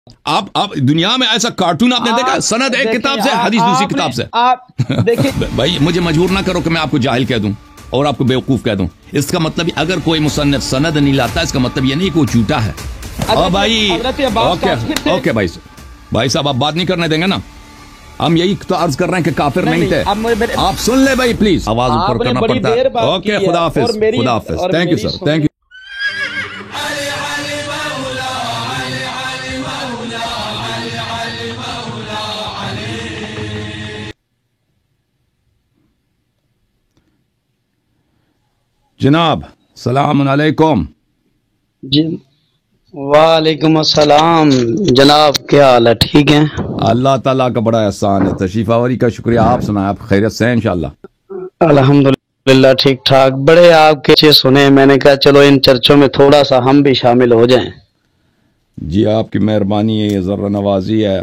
آپ دنیا میں ایسا کارٹون آپ نے دیکھا؟ سند ایک کتاب سے، حدیث دوسری کتاب سے. آپ دیکھیں بھائی مجھے مجبور نہ کرو کہ میں آپ کو جاہل کہہ دوں اور آپ کو بیوقوف کہہ دوں. اس کا مطلب اگر کوئی مصنف سند نہیں لاتا اس کا مطلب یہ نہیں کہ وہ جھوٹا ہے. بھائی اوکے بھائی صاحب آپ بات نہیں کرنے دیں گے نا؟ ہم یہی تو عرض کر رہے ہیں کہ کافر نہیں تھے. آپ سن لے بھائی پلیز، آواز اوپر کرنا پڑتا ہے. اوکے خدا حافظ، خدا حافظ. Thank you sir, thank you. جناب السلام علیکم. جی وعلیکم السلام جناب، کیا حال ہے؟ ٹھیک ہیں؟ اللہ تعالیٰ کا بڑا احسان ہے. تشریف آوری کا شکریہ. آپ سنائیں، آپ خیریت سے ہیں انشاءاللہ؟ الحمدللہ ٹھیک ٹھاک. بڑے آپ کے اچھے سنے، میں نے کہا چلو ان چرچوں میں تھوڑا سا ہم بھی شامل ہو جائیں. جی آپ کی مہربانی ہے، یہ ذرا نوازی ہے،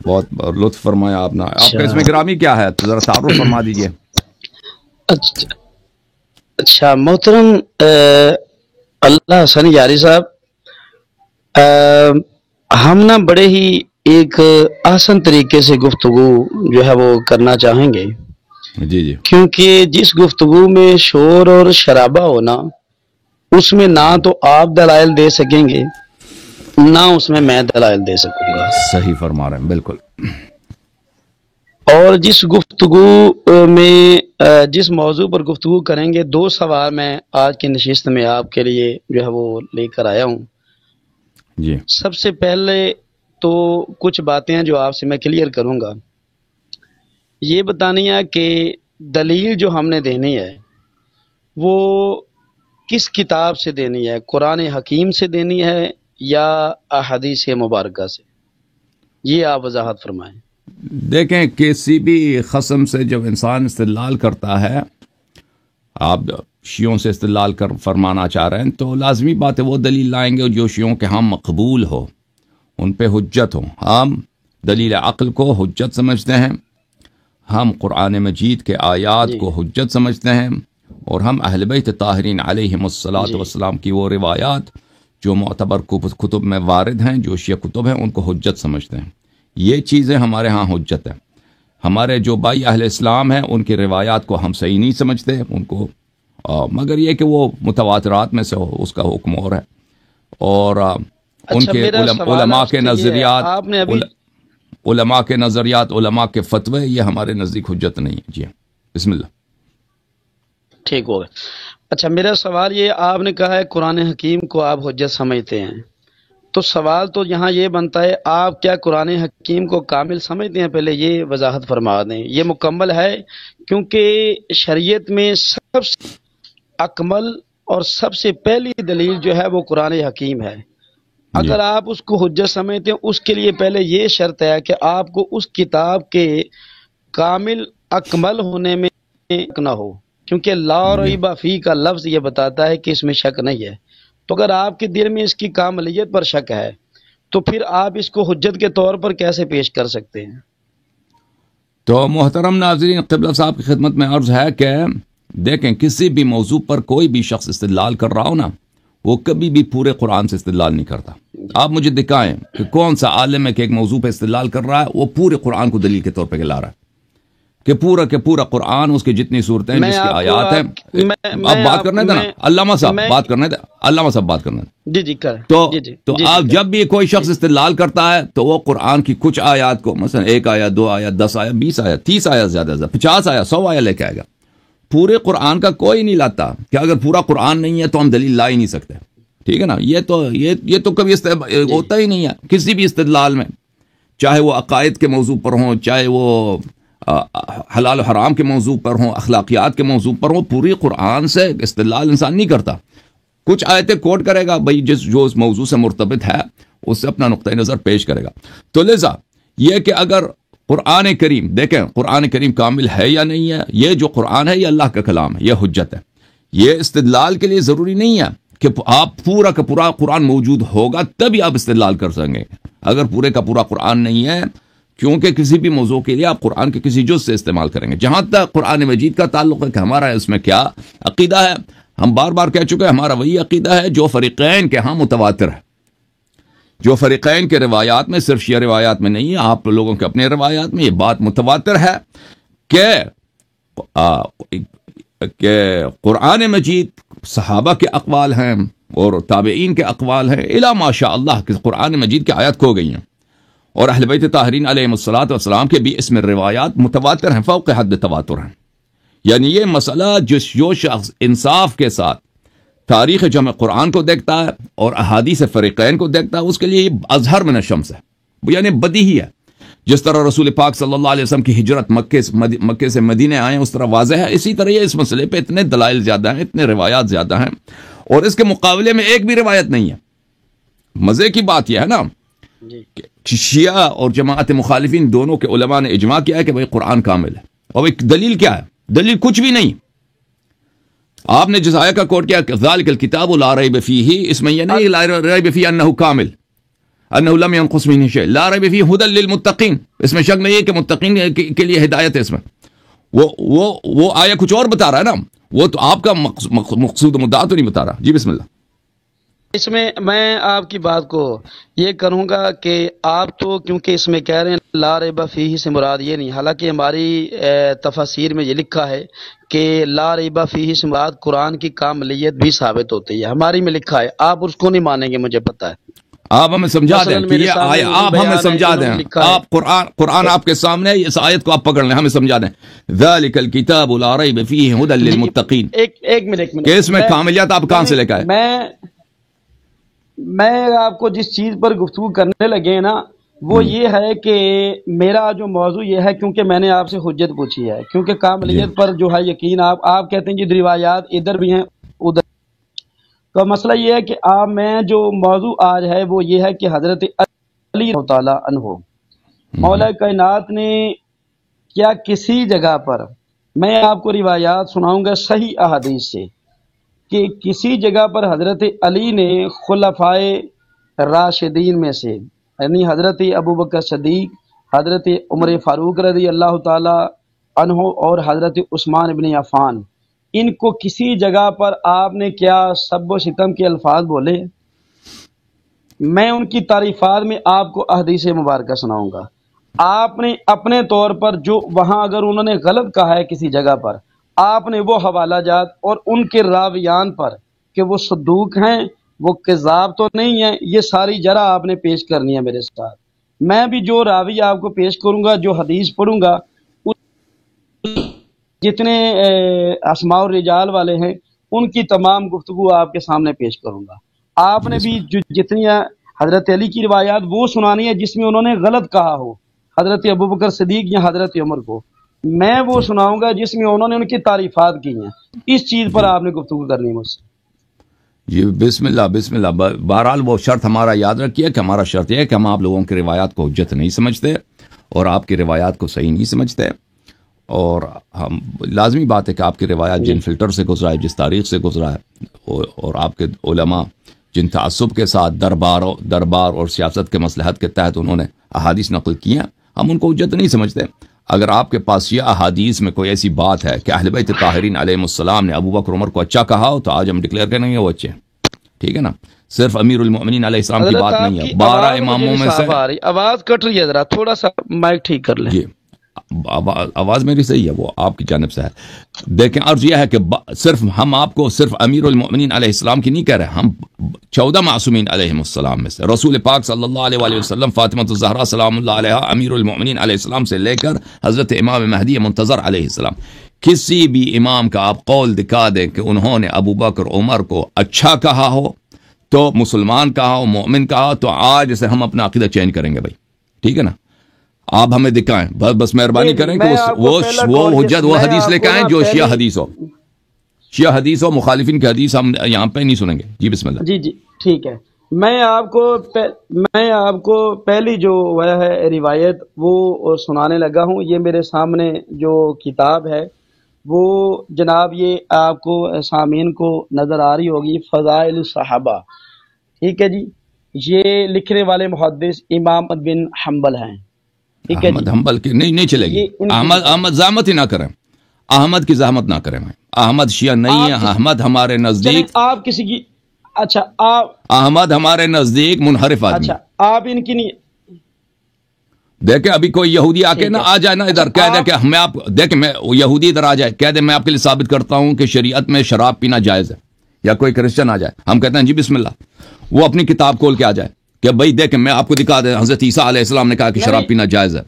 بہت لطف فرمایا آپ نے. آپ کا اس میں گرامی کیا ہے؟ تو ذرا تعارف فرما دیجئے. اچھا محترم اللہ حسن یاری صاحب، ہم نا بڑے ہی ایک آسان طریقے سے گفتگو جو ہے وہ کرنا چاہیں گے. جی کیونکہ جس گفتگو میں شور اور شرابہ ہونا، اس میں نہ تو آپ دلائل دے سکیں گے نہ اس میں دلائل دے سکوں گا. صحیح فرما رہے ہیں بالکل. اور جس گفتگو میں جس موضوع پر گفتگو کریں گے، دو سوال میں آج کی نشست میں آپ کے لیے جو ہے وہ لے کر آیا ہوں. جی سب سے پہلے تو کچھ باتیں ہیں جو آپ سے میں کلیئر کروں گا. یہ بتانی ہے کہ دلیل جو ہم نے دینی ہے وہ کس کتاب سے دینی ہے، قرآن حکیم سے دینی ہے یا احادیث مبارکہ سے؟ یہ آپ وضاحت فرمائیں. دیکھیں، کسی بھی قسم سے جب انسان استدلال کرتا ہے، آپ شیعوں سے استدلال فرمانا چاہ رہے ہیں، تو لازمی بات ہے وہ دلیل لائیں گے جو شیعوں کے ہاں مقبول ہو، ان پہ حجت ہو. ہم دلیل عقل کو حجت سمجھتے ہیں، ہم قرآن مجید کے آیات کو حجت سمجھتے ہیں، اور ہم اہل بیت طاہرین علیہم الصلاۃ والسلام کی وہ روایات جو معتبر کتب میں وارد ہیں، جو شیعہ کتب ہیں، ان کو حجت سمجھتے ہیں. یہ چیزیں ہمارے ہاں حجت ہیں. ہمارے جو بھائی اہل اسلام ہیں ان کی روایات کو ہم صحیح نہیں سمجھتے ان کو، مگر یہ کہ وہ متواترات میں سے ہو، اس کا حکم اور ہے. اور ان کے علماء کے نظریات، علماء کے نظریات، علماء کے فتوے، یہ ہمارے نزدیک حجت نہیں ہے. جی بسم اللہ. ٹھیک ہو گیا. اچھا میرا سوال یہ، آپ نے کہا ہے قرآن حکیم کو آپ حجت سمجھتے ہیں، تو سوال تو یہاں یہ بنتا ہے آپ کیا قرآن حکیم کو کامل سمجھتے ہیں؟ پہلے یہ وضاحت فرما دیں. یہ مکمل ہے؟ کیونکہ شریعت میں سب سے اکمل اور سب سے پہلی دلیل جو ہے وہ قرآن حکیم ہے. اگر آپ اس کو حجت سمجھتے ہیں، اس کے لیے پہلے یہ شرط ہے کہ آپ کو اس کتاب کے کامل اکمل ہونے میں شک نہ ہو، کیونکہ لا ریب فیہ کا لفظ یہ بتاتا ہے کہ اس میں شک نہیں ہے. تو اگر آپ کے دل میں اس کی کاملیت پر شک ہے تو پھر آپ اس کو حجت کے طور پر کیسے پیش کر سکتے ہیں؟ تو محترم ناظرین، قبلہ صاحب کی خدمت میں عرض ہے کہ دیکھیں، کسی بھی موضوع پر کوئی بھی شخص استدلال کر رہا ہو نا، وہ کبھی بھی پورے قرآن سے استدلال نہیں کرتا. آپ مجھے دکھائیں کہ کون سا عالم ہے کہ ایک موضوع پہ استدلال کر رہا ہے وہ پورے قرآن کو دلیل کے طور پہ لا رہا ہے، کہ پورا قرآن، اس کی جتنی صورتیں جس کی آیات ہیں. آپ بات کرنے دیں نا، علامہ صاحب بات کرنے دیں، علامہ صاحب بات کرنے دیں. جی تو آپ جب بھی کوئی شخص استدلال کرتا ہے تو وہ قرآن کی کچھ آیات کو، مثلا 1 آیت 2 آیت 10 آیت 20 آیت 30 آیت زیادہ 50 آیت 100 آیت لے کے آئے گا. پورے قرآن کا کوئی نہیں لاتا، کہ اگر پورا قرآن نہیں ہے تو ہم دلیل لا ہی نہیں سکتے. ٹھیک ہے نا؟ یہ تو کبھی ہوتا ہی نہیں ہے کسی بھی استدلال میں، چاہے وہ عقائد کے موضوع پر ہوں، چاہے وہ حلال و حرام کے موضوع پر ہوں، اخلاقیات کے موضوع پر ہوں. پوری قرآن سے استدلال انسان نہیں کرتا. کچھ آیتیں کوٹ کرے گا، بھائی جو اس موضوع سے مرتبط ہے اس سے اپنا نقطۂ نظر پیش کرے گا. تو لذا یہ کہ اگر قرآن کریم، دیکھیں قرآن کریم کامل ہے یا نہیں ہے، یہ جو قرآن ہے یہ اللہ کا کلام ہے، یہ حجت ہے. یہ استدلال کے لیے ضروری نہیں ہے کہ آپ پورا کا پورا قرآن موجود ہوگا تبھی آپ استدلال کر سکیں گے. اگر پورے کا پورا قرآن نہیں ہے، کیونکہ کسی بھی موضوع کے لیے آپ قرآن کے کسی جز سے استعمال کریں گے. جہاں تک قرآن مجید کا تعلق ہے کہ ہمارا اس میں کیا عقیدہ ہے، ہم بار بار کہہ چکے ہیں، ہمارا وہی عقیدہ ہے جو فریقین کے ہاں متواتر ہے. جو فریقین کے روایات میں، صرف شیعہ روایات میں نہیں ہے، آپ لوگوں کے اپنے روایات میں یہ بات متواتر ہے کہ قرآن مجید صحابہ کے اقوال ہیں اور تابعین کے اقوال ہیں، الا ماشاء اللہ کہ قرآن مجید کی آیت کھو گئی ہیں، اور اہل بیت طاہرین علیہم الصلاۃ والسلام کے بھی اس میں روایات متواتر ہیں، فوق حد تواتر ہیں. یعنی یہ مسئلہ جو شخص انصاف کے ساتھ تاریخ جمع قرآن کو دیکھتا ہے اور احادیث فریقین کو دیکھتا ہے، اس کے لیے یہ اظہر من الشمس ہے، یعنی بدیہی ہے. جس طرح رسول پاک صلی اللہ علیہ وسلم کی ہجرت مکے سے مدینے آئے اس طرح واضح ہے، اسی طرح یہ اس مسئلے پہ اتنے دلائل زیادہ ہیں، اتنے روایات زیادہ ہیں، اور اس کے مقابلے میں ایک بھی روایت نہیں ہے. مزے کی بات یہ ہے نا کہ شیعہ اور جماعت مخالفین دونوں کے علماء نے اجماع کیا ہے کہ بھئی قرآن کامل ہے، اور ایک دلیل کیا ہے؟ دلیل کچھ بھی نہیں. آپ نے جس آیت کا کوٹ کیا کہ ذالک الکتاب لا ریب فیہ، اس میں یہ نہیں لا ریب فیہ انہ کامل، انہ لم ينقص منہ شیء، لا ریب فیہ ھدی للمتقین، اس میں شک نہیں ہے کہ متقین کے لیے ہدایت ہے. اس میں وہ آیا کچھ اور بتا رہا ہے نا، وہ تو آپ کا مقصود مدعا تو نہیں بتا رہا. جی بسم اللہ. اس میں میں آپ کی بات کو یہ کروں گا کہ آپ تو کیونکہ اس میں کہہ رہے ہیں لا ریب فیہ سے مراد یہ نہیں، حالانکہ ہماری تفاسیر میں یہ لکھا ہے کہ لا ریب فیہ سے مراد قرآن کی کاملیت بھی ثابت ہوتی ہے، ہماری میں لکھا ہے. آپ اس کو نہیں مانیں گے، مجھے پتا ہے. آپ ہمیں سمجھا دیں کہ یہ آیت، آپ ہمیں سمجھا دیں، آپ قرآن آپ کے سامنے ہے، اس آیت کو آپ پکڑ لیں، ہمیں سمجھا دیں. ذالک الکتاب لا ریب فیہ ھدی للمتقین، ایک منٹ کہ اس میں کاملیت آپ کہاں سے لے کے آئے؟ میں آپ کو جس چیز پر گفتگو کرنے لگے نا وہ یہ ہے کہ میرا جو موضوع یہ ہے، کیونکہ میں نے آپ سے حجت پوچھی ہے، کیونکہ کاملیت پر جو ہے یقین آپ کہتے ہیں کہ روایات ادھر بھی ہیں ادھر. تو مسئلہ یہ ہے کہ میں جو موضوع آج ہے وہ یہ ہے کہ حضرت علی رضی اللہ تعالیٰ عنہ مولا کائنات نے کیا کسی جگہ پر، میں آپ کو روایات سناؤں گا صحیح احادیث سے، کہ کسی جگہ پر حضرت علی نے خلفائے راشدین میں سے، یعنی حضرت ابوبکر صدیق، حضرت عمر فاروق رضی اللہ تعالی عنہ اور حضرت عثمان بن عفان، ان کو کسی جگہ پر آپ نے کیا سب و ستم کے الفاظ بولے؟ میں ان کی تعریفات میں آپ کو احادیث مبارکہ سناؤں گا. آپ نے اپنے طور پر جو وہاں اگر انہوں نے غلط کہا ہے کسی جگہ پر، آپ نے وہ حوالہ جات اور ان کے راویان پر کہ وہ صدوق ہیں، وہ کذاب تو نہیں ہیں، یہ ساری جرح آپ نے پیش کرنی ہے میرے ساتھ. میں بھی جو راوی آپ کو پیش کروں گا، جو حدیث پڑھوں گا، جتنے اسماء الرجال والے ہیں ان کی تمام گفتگو آپ کے سامنے پیش کروں گا. آپ نے بھی جتنی حضرت علی کی روایات وہ سنانی ہے جس میں انہوں نے غلط کہا ہو، حضرت ابوبکر صدیق یا حضرت عمر کو، میں وہ سناؤں گا جس میں انہوں نے ان کی تعریفات کی ہیں. اس چیز پر آپ نے گفتگو کرنی ہے مجھ سے. جی بسم اللہ بسم اللہ. بہرحال وہ شرط ہمارا یاد رکھیے کہ ہمارا شرط یہ ہے کہ ہم آپ لوگوں کی روایات کو حجت نہیں سمجھتے اور آپ کی روایات کو صحیح نہیں سمجھتے، اور ہم لازمی بات ہے کہ آپ کی روایات جن فلٹر سے گزرا ہے، جس تاریخ سے گزرا ہے، اور آپ کے علماء جن تعصب کے ساتھ دربار اور سیاست کے مصلحت کے تحت انہوں نے احادیث نقل کی ہیں، ہم ان کو حجت نہیں سمجھتے. اگر آپ کے پاس یہ احادیث میں کوئی ایسی بات ہے کہ اہل بیت طاہرین علیہ السلام نے ابو بکر عمر کو اچھا کہا ہو تو آج ہم ڈکلیئر کریں گے وہ اچھے ہیں، ٹھیک ہے نا. صرف امیر المؤمنین علیہ السلام کی بات نہیں ہے، 12 اماموں میں سے آواز کٹ رہی ہے، ذرا تھوڑا سا مائک ٹھیک کر لیں. جی آواز میری صحیح ہے، وہ آپ کی جانب سے ہے. دیکھیں عرض یہ ہے کہ صرف ہم آپ کو صرف امیر المؤمنین علیہ السلام کی نہیں کہہ رہے، ہم 14 معصومین علیہ السلام میں سے، رسول پاک صلی اللہ علیہ وآلہ وسلم، فاطمہ الزہرا سلام اللہ علیہا، امیر المؤمنین علیہ السلام سے لے کر حضرت امام مہدی منتظر علیہ السلام، کسی بھی امام کا آپ قول دکھا دیں کہ انہوں نے ابو بکر عمر کو اچھا کہا ہو، تو مسلمان کہا ہو، مومن کہا ہو، تو آج سے ہم اپنا عقیدہ چینج کریں گے بھائی، ٹھیک ہے نا. آپ ہمیں دکھائیں، بس مہربانی کریں کہ وہ حجت وہ حدیث لے کے آئیں جو شیعہ حدیث ہو، مخالفین کی حدیث ہم یہاں پہ نہیں سنیں گے. جی بسم اللہ. جی ٹھیک ہے. میں آپ کو پہلی جو ہے روایت وہ سنانے لگا ہوں. یہ میرے سامنے جو کتاب ہے وہ جناب یہ آپ کو سامعین کو نظر آ رہی ہوگی، فضائل الصحابہ، ٹھیک ہے جی. یہ لکھنے والے محدث امام بن حنبل ہیں، ٹھیک ہے جی. حنبل کی نہیں چلے گی. احمد زحمت ہی نہ کریں، احمد کی زحمت نہ کریں. احمد شیعہ نہیں ہے، احمد ہمارے نزدیک آپ کسی کی اچھا احمد ہمارے نزدیک منحرف آدمی. اچھا آپ ان کی نہیں دیکھیں ابھی کوئی یہودی آ کے نہ آ جائے نا ادھر کہہ دے کہ میں آپ دیکھیں میں یہودی ادھر آ جائے کہہ دے میں آپ کے لیے ثابت کرتا ہوں کہ شریعت میں شراب پینا جائز ہے، یا کوئی کرسچن آ جائے ہم کہتے ہیں جی بسم اللہ، وہ اپنی کتاب کھول کے آ جائے کہ بھائی دیکھیں میں آپ کو دکھا دیں حضرت عیسیٰ علیہ السلام نے کہا کہ شراب پینا جائز ہے،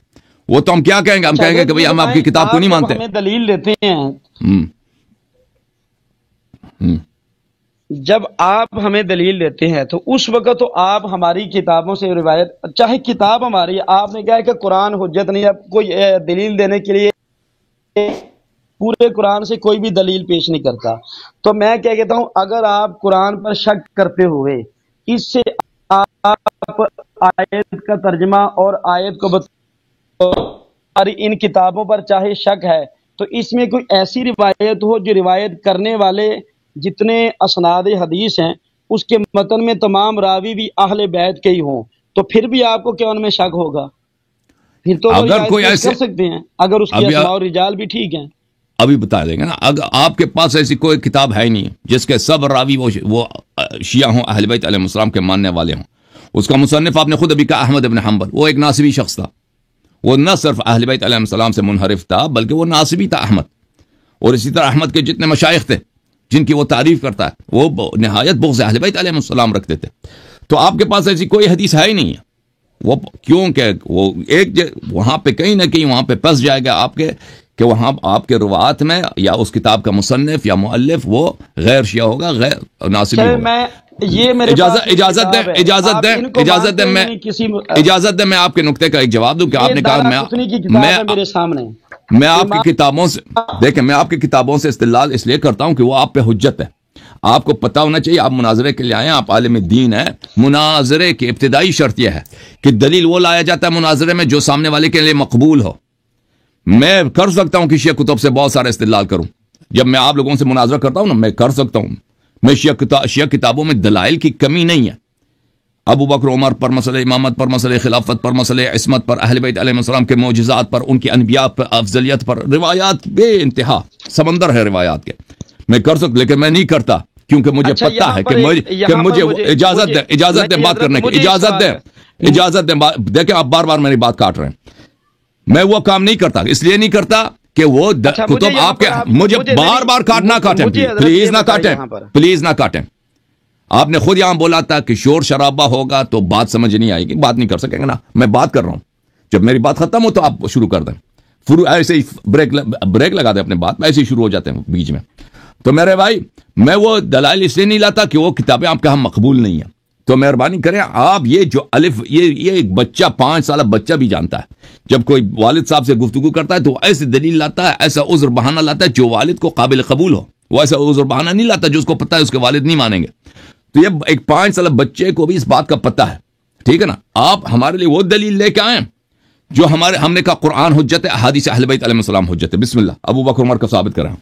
وہ تو ہم کیا کہیں گے؟ ہم کہیں گے کہ بھائی ہم آپ کی کتاب کو نہیں مانتے۔ ہمیں دلیل دیتے ہیں، جب آپ ہمیں دلیل دیتے ہیں تو اس وقت تو آپ ہماری کتابوں سے روایت، چاہے کتاب ہماری، آپ نے کہا کہ قرآن حجت نہیں ہے، کوئی دلیل دینے کے لیے پورے قرآن سے کوئی بھی دلیل پیش نہیں کرتا، تو میں کیا کہتا ہوں اگر آپ قرآن پر شک کرتے ہوئے اس سے آپ آیت کا ترجمہ اور آیت کو ان کتابوں پر چاہے شک ہے تو اس میں کوئی ایسی روایت ہو جو روایت کرنے والے جتنے اسناد حدیث ہیں اس کے متن میں تمام راوی بھی اہل بیت کے ہی ہوں، تو پھر بھی آپ کو کیا ان میں شک ہوگا؟ پھر تو اگر کوئی ایسے کر سکتے ہیں اگر اس کی اسماء اور رجال بھی ٹھیک ہیں۔ ابھی بتا دیں گے نا، اگر آپ کے پاس ایسی کوئی کتاب ہے ہی نہیں جس کے سب راوی وہ شیعہ ہوں، اہل بیت علیہ السلام کے ماننے والے ہوں، اس کا مصنف آپ نے خود ابھی کہا احمد بن حنبل، وہ ایک ناصبی شخص تھا، وہ نہ صرف اہل بیت علیہ السلام سے منحرف تھا بلکہ وہ ناصبی تھا احمد، اور اسی طرح احمد کے جتنے مشائخ تھے جن کی وہ تعریف کرتا ہے وہ نہایت بغض اہل بیت علیہ السلام رکھتے تھے، تو آپ کے پاس ایسی کوئی حدیث ہے ہی نہیں ہے، وہ کیونکہ وہ ایک وہاں پہ کہیں نہ کہیں وہاں پہ پس جائے گا آپ کے کہ وہاں آپ کے روایت میں یا اس کتاب کا مصنف یا مؤلف وہ غیر شیعہ ہوگا، غیر ناصبی ہوگا۔ اجازت دیں میں آپ کے نقطے کا ایک جواب دوں کہ آپ نے کہا میں آپ کی کتابوں سے دیکھیں میں آپ کی کتابوں سے استدلال اس لیے کرتا ہوں کہ وہ آپ پہ حجت ہے، آپ کو پتہ ہونا چاہیے آپ مناظرے کے لیے آئے ہیں، آپ عالم دین ہیں، مناظرے کی ابتدائی شرط یہ ہے کہ دلیل وہ لایا جاتا ہے مناظرے میں جو سامنے والے کے لیے مقبول ہو۔ میں کر سکتا ہوں کہ شیعہ کتب سے بہت سارے استدلال کروں، جب میں آپ لوگوں سے مناظرہ کرتا ہوں نا میں کر سکتا ہوں، میں شیعہ کتابوں میں دلائل کی کمی نہیں ہے، ابو بکر عمر پر مسئلہ امامت پر، مسئلہ خلافت پر، مسئلہ عصمت پر، اہل بیت علیہ السلام کے معجزات پر، ان کی انبیاء پر افضلیت پر، روایات بے انتہا سمندر ہے روایات کے، میں کر سکتا لیکن میں نہیں کرتا کیونکہ مجھے پتہ ہے کہ مجھے اجازت دیں بات کرنے کی، اجازت دیں دیکھیں آپ بار بار میری بات کاٹ رہے ہیں، میں وہ کام نہیں کرتا، اس لیے نہیں کرتا کہ وہ کتب آپ کے مجھے بار بار نہ کاٹیں، پلیز نہ کاٹیں، پلیز نہ کاٹیں۔ آپ نے خود یہاں بولا تھا کہ شور شرابہ ہوگا تو بات سمجھ نہیں آئے گی، بات نہیں کر سکیں گے نا، میں بات کر رہا ہوں، جب میری بات ختم ہو تو آپ شروع کر دیں، ایسے ہی بریک لگا دیں اپنے بات میں، ایسے ہی شروع ہو جاتے ہیں بیچ میں۔ تو میرے بھائی میں وہ دلائل اس لیے نہیں لاتا کہ وہ کتابیں آپ کے ہاں مقبول نہیں ہیں، تو مہربانی کریں آپ یہ جو الف یہ ایک بچہ 5 سالہ بچہ بھی جانتا ہے، جب کوئی والد صاحب سے گفتگو کرتا ہے تو ایسے دلیل لاتا ہے، ایسا عذر بہانہ لاتا ہے جو والد کو قابل قبول ہو، وہ ایسا عذر بہانہ نہیں لاتا جو اس کو پتہ ہے اس کے والد نہیں مانیں گے، تو یہ ایک 5 سالہ بچے کو بھی اس بات کا پتہ ہے، ٹھیک ہے نا؟ آپ ہمارے لیے وہ دلیل لے کے آئیں جو ہم نے کہا قرآن حجت ہے، احادیث اہل بیت علیہ السلام حجت ہے، بسم اللہ ابو بکر عمر کا ثابت کریں،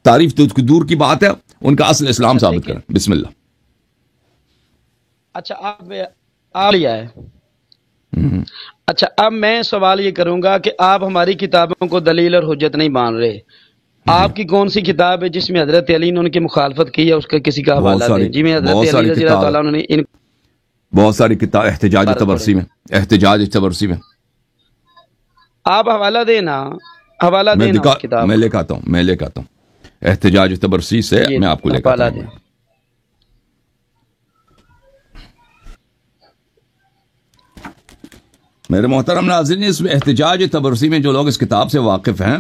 تعریف تو دور کی بات ہے، ان کا اصل اسلام ثابت کریں، بسم اللہ۔ اچھا آپ لیا ہے، اچھا اب میں سوال یہ کروں گا کہ آپ ہماری کتابوں کو دلیل اور حجت نہیں مان رہے، آپ کی کون سی کتاب ہے جس میں حضرت علی نے ان کی مخالفت کی ہے، اس کا کسی کا حوالہ دیں جی میں حضرت علی رضی اللہ تعالیٰ نے بہت ساری کتاب احتجاج تبرسی میں آپ حوالہ دینا، حوالہ دینا کتاب میں لے کے آتا ہوں احتجاج تبرسی سے میں آپ کو لے کے آتا ہوں۔ میرے محترم ناظرین، اس میں احتجاج تبرسی میں جو لوگ اس کتاب سے واقف ہیں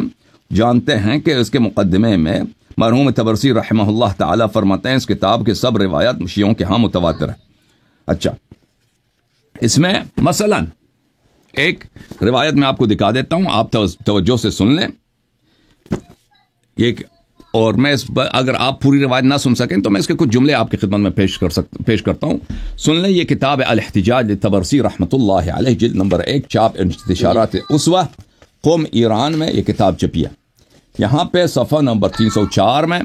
جانتے ہیں کہ اس کے مقدمے میں مرحوم تبرسی رحمہ اللہ تعالی فرماتے ہیں اس کتاب کے سب روایات شیعوں کے ہاں متواتر ہیں۔ اچھا اس میں مثلا ایک روایت میں آپ کو دکھا دیتا ہوں، آپ توجہ سے سن لیں، اور میں اگر آپ پوری روایت نہ سن سکیں تو میں اس کے کچھ جملے آپ کی خدمت میں پیش کرتا ہوں، سن لیں۔ یہ کتاب الاحتجاج تبرسی رحمۃ اللہ علیہ، جلد نمبر 1، چاپ انتشارات اسوہ قوم ایران میں یہ کتاب چھپی ہے۔ یہاں پہ صفحہ نمبر 304 میں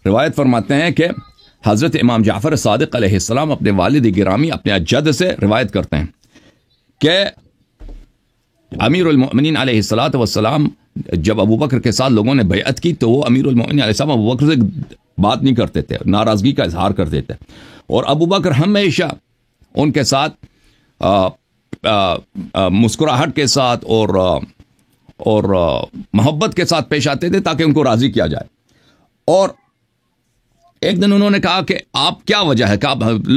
روایت فرماتے ہیں کہ حضرت امام جعفر صادق علیہ السلام اپنے والد گرامی اپنے اجد سے روایت کرتے ہیں کہ امیر المؤمنین علیہ الصلوۃ والسلام جب ابو بکر کے ساتھ لوگوں نے بیعت کی تو وہ امیر المؤمنین علیہ السلام ابو بکر سے بات نہیں کرتے تھے، ناراضگی کا اظہار کرتے تھے، اور ابو بکر ہمیشہ ان کے ساتھ مسکراہٹ کے ساتھ اور محبت کے ساتھ پیش آتے تھے تاکہ ان کو راضی کیا جائے. اور ایک دن انہوں نے کہا کہ آپ کیا وجہ ہے کہ